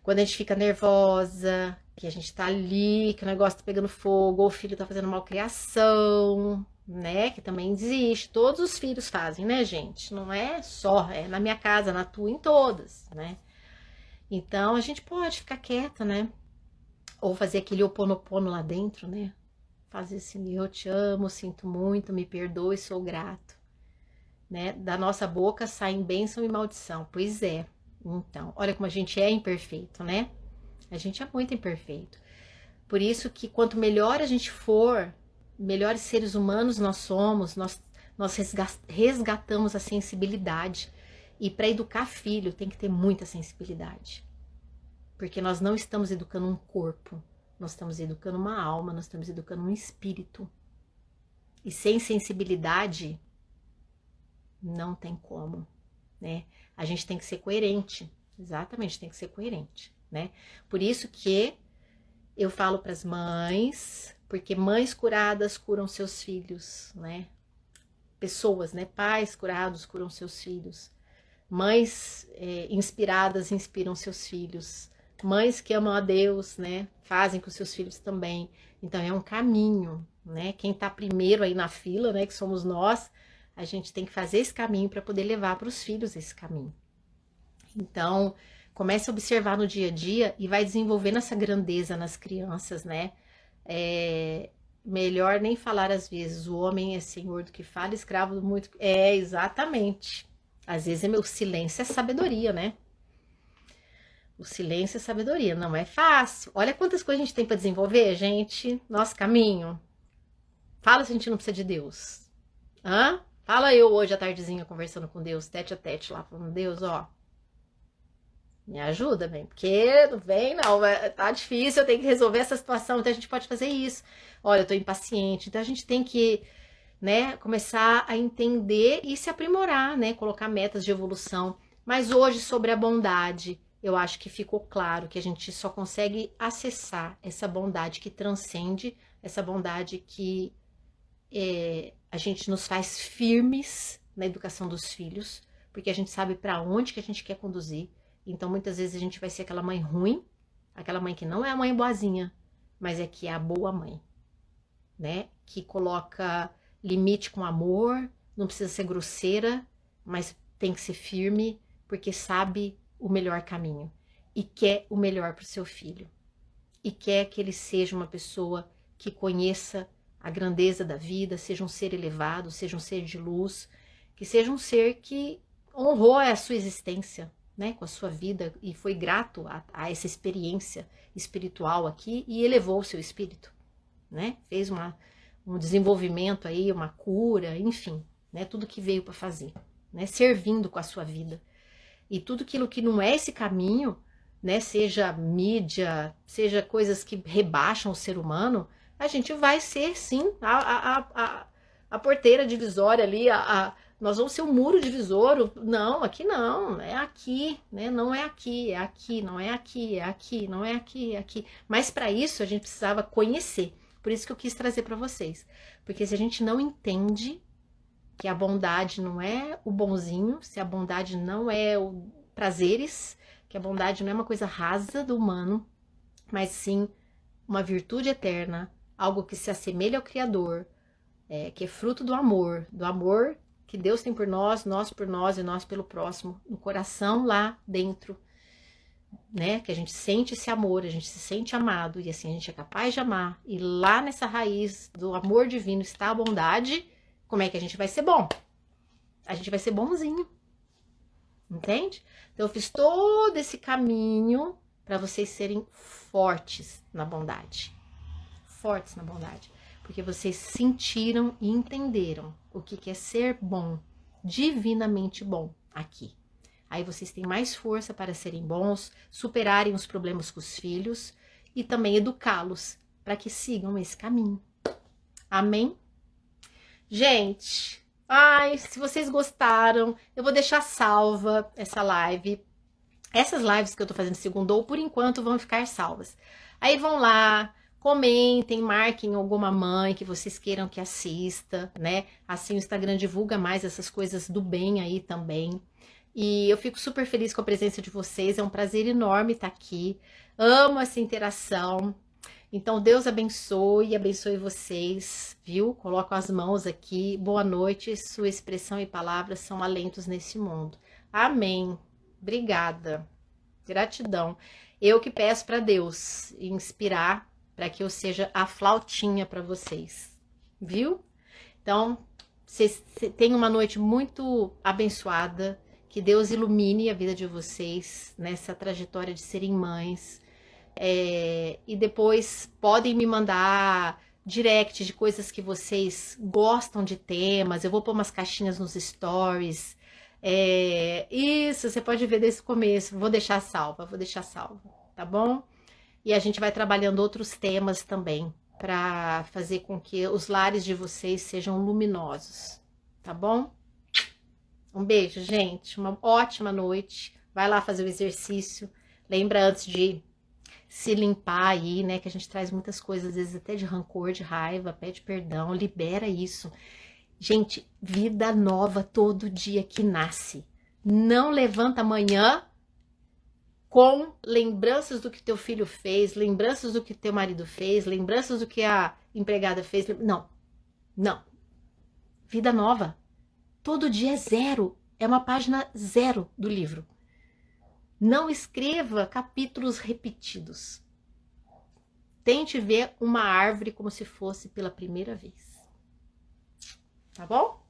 Speaker 1: Quando a gente fica nervosa, que a gente tá ali, que o negócio tá pegando fogo, ou o filho tá fazendo malcriação, né? Que também existe. Todos os filhos fazem, né, gente? Não é só, é na minha casa, na tua, em todas, né? Então a gente pode ficar quieta, né? Ou fazer aquele oponopono lá dentro, né? Fazer assim, eu te amo, sinto muito, me perdoe, sou grato. Né? Da nossa boca saem bênção e maldição. Pois é. Então, olha como a gente é imperfeito, né? A gente é muito imperfeito. Por isso que quanto melhor a gente for, melhores seres humanos nós somos, nós resgatamos a sensibilidade. E para educar filho tem que ter muita sensibilidade. Porque nós não estamos educando um corpo, nós estamos educando uma alma, nós estamos educando um espírito. E sem sensibilidade, não tem como, né? A gente tem que ser coerente, exatamente, tem que ser coerente, né? Por isso que eu falo para as mães, porque mães curadas curam seus filhos, né? Pessoas, né? Pais curados curam seus filhos. Mães inspiradas inspiram seus filhos. Mães que amam a Deus, né? Fazem com seus filhos também. Então é um caminho, né? Quem tá primeiro aí na fila, né? Que somos nós, a gente tem que fazer esse caminho para poder levar para os filhos esse caminho. Então, comece a observar no dia a dia e vai desenvolvendo essa grandeza nas crianças, né? Melhor nem falar às vezes, o homem é senhor do que fala, escravo do muito. Exatamente. Às vezes meu silêncio é sabedoria, né? O silêncio é sabedoria, não é fácil. Olha quantas coisas a gente tem para desenvolver, gente. Nosso caminho. Fala se a gente não precisa de Deus. Hã? Fala eu hoje à tardezinha conversando com Deus, tete a tete lá, falando, Deus, ó, me ajuda, bem, porque não vem, não, tá difícil, eu tenho que resolver essa situação, então a gente pode fazer isso. Olha, eu tô impaciente, então a gente tem que, né, começar a entender e se aprimorar, né, colocar metas de evolução. Mas hoje, sobre a bondade, eu acho que ficou claro que a gente só consegue acessar essa bondade que transcende, essa bondade que a gente nos faz firmes na educação dos filhos, porque a gente sabe para onde que a gente quer conduzir. Então, muitas vezes a gente vai ser aquela mãe ruim, aquela mãe que não é a mãe boazinha, mas é que é a boa mãe, né? Que coloca limite com amor, não precisa ser grosseira, mas tem que ser firme, porque sabe o melhor caminho e quer o melhor para o seu filho. E quer que ele seja uma pessoa que conheça a grandeza da vida, seja um ser elevado, seja um ser de luz, que seja um ser que honrou a sua existência, né, com a sua vida e foi grato a essa experiência espiritual aqui e elevou o seu espírito, né, fez um desenvolvimento aí, uma cura, enfim, né, tudo que veio para fazer, né, servindo com a sua vida. E tudo aquilo que não é esse caminho, né, seja mídia, seja coisas que rebaixam o ser humano, a gente vai ser, sim, a porteira divisória ali, nós vamos ser o muro divisório. Não, aqui não, é aqui, né? Não é aqui, é aqui, não é aqui, é aqui, não é aqui, é aqui. Mas para isso a gente precisava conhecer. Por isso que eu quis trazer para vocês. Porque se a gente não entende que a bondade não é o bonzinho, se a bondade não é o prazeres, que a bondade não é uma coisa rasa do humano, mas sim uma virtude eterna, algo que se assemelha ao Criador, que é fruto do amor que Deus tem por nós por nós e nós pelo próximo, no coração lá dentro, né? Que a gente sente esse amor, a gente se sente amado e assim a gente é capaz de amar. E lá nessa raiz do amor divino está a bondade. Como é que a gente vai ser bom? A gente vai ser bonzinho, entende? Então eu fiz todo esse caminho para vocês serem fortes na bondade, fortes na bondade, porque vocês sentiram e entenderam o que é ser bom, divinamente bom aqui. Aí vocês têm mais força para serem bons, superarem os problemas com os filhos e também educá-los para que sigam esse caminho. Amém? Gente, ai, se vocês gostaram, eu vou deixar salva essa live. Essas lives que eu tô fazendo segunda ou por enquanto vão ficar salvas. Aí vão lá, comentem, marquem alguma mãe que vocês queiram que assista, né? Assim o Instagram divulga mais essas coisas do bem aí também. E eu fico super feliz com a presença de vocês, é um prazer enorme estar aqui. Amo essa interação. Então Deus abençoe, abençoe vocês, viu? Coloco as mãos aqui. Boa noite, sua expressão e palavras são alentos nesse mundo. Amém. Obrigada. Gratidão. Eu que peço para Deus inspirar para que eu seja a flautinha para vocês, viu? Então, vocês tenham uma noite muito abençoada, que Deus ilumine a vida de vocês nessa trajetória de serem mães. E depois podem me mandar direct de coisas que vocês gostam de temas. Eu vou pôr umas caixinhas nos stories. Isso, você pode ver desde o começo. Vou deixar salva, tá bom? E a gente vai trabalhando outros temas também para fazer com que os lares de vocês sejam luminosos, tá bom? Um beijo, gente. Uma ótima noite. Vai lá fazer o exercício. Lembra antes de se limpar aí, né? Que a gente traz muitas coisas, às vezes até de rancor, de raiva, pede perdão, libera isso. Gente, vida nova todo dia que nasce. Não levanta amanhã com lembranças do que teu filho fez, lembranças do que teu marido fez, lembranças do que a empregada fez. Não, não. Vida nova. Todo dia é zero. É uma página zero do livro. Não escreva capítulos repetidos. Tente ver uma árvore como se fosse pela primeira vez. Tá bom?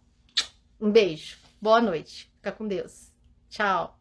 Speaker 1: Um beijo. Boa noite. Fica com Deus. Tchau.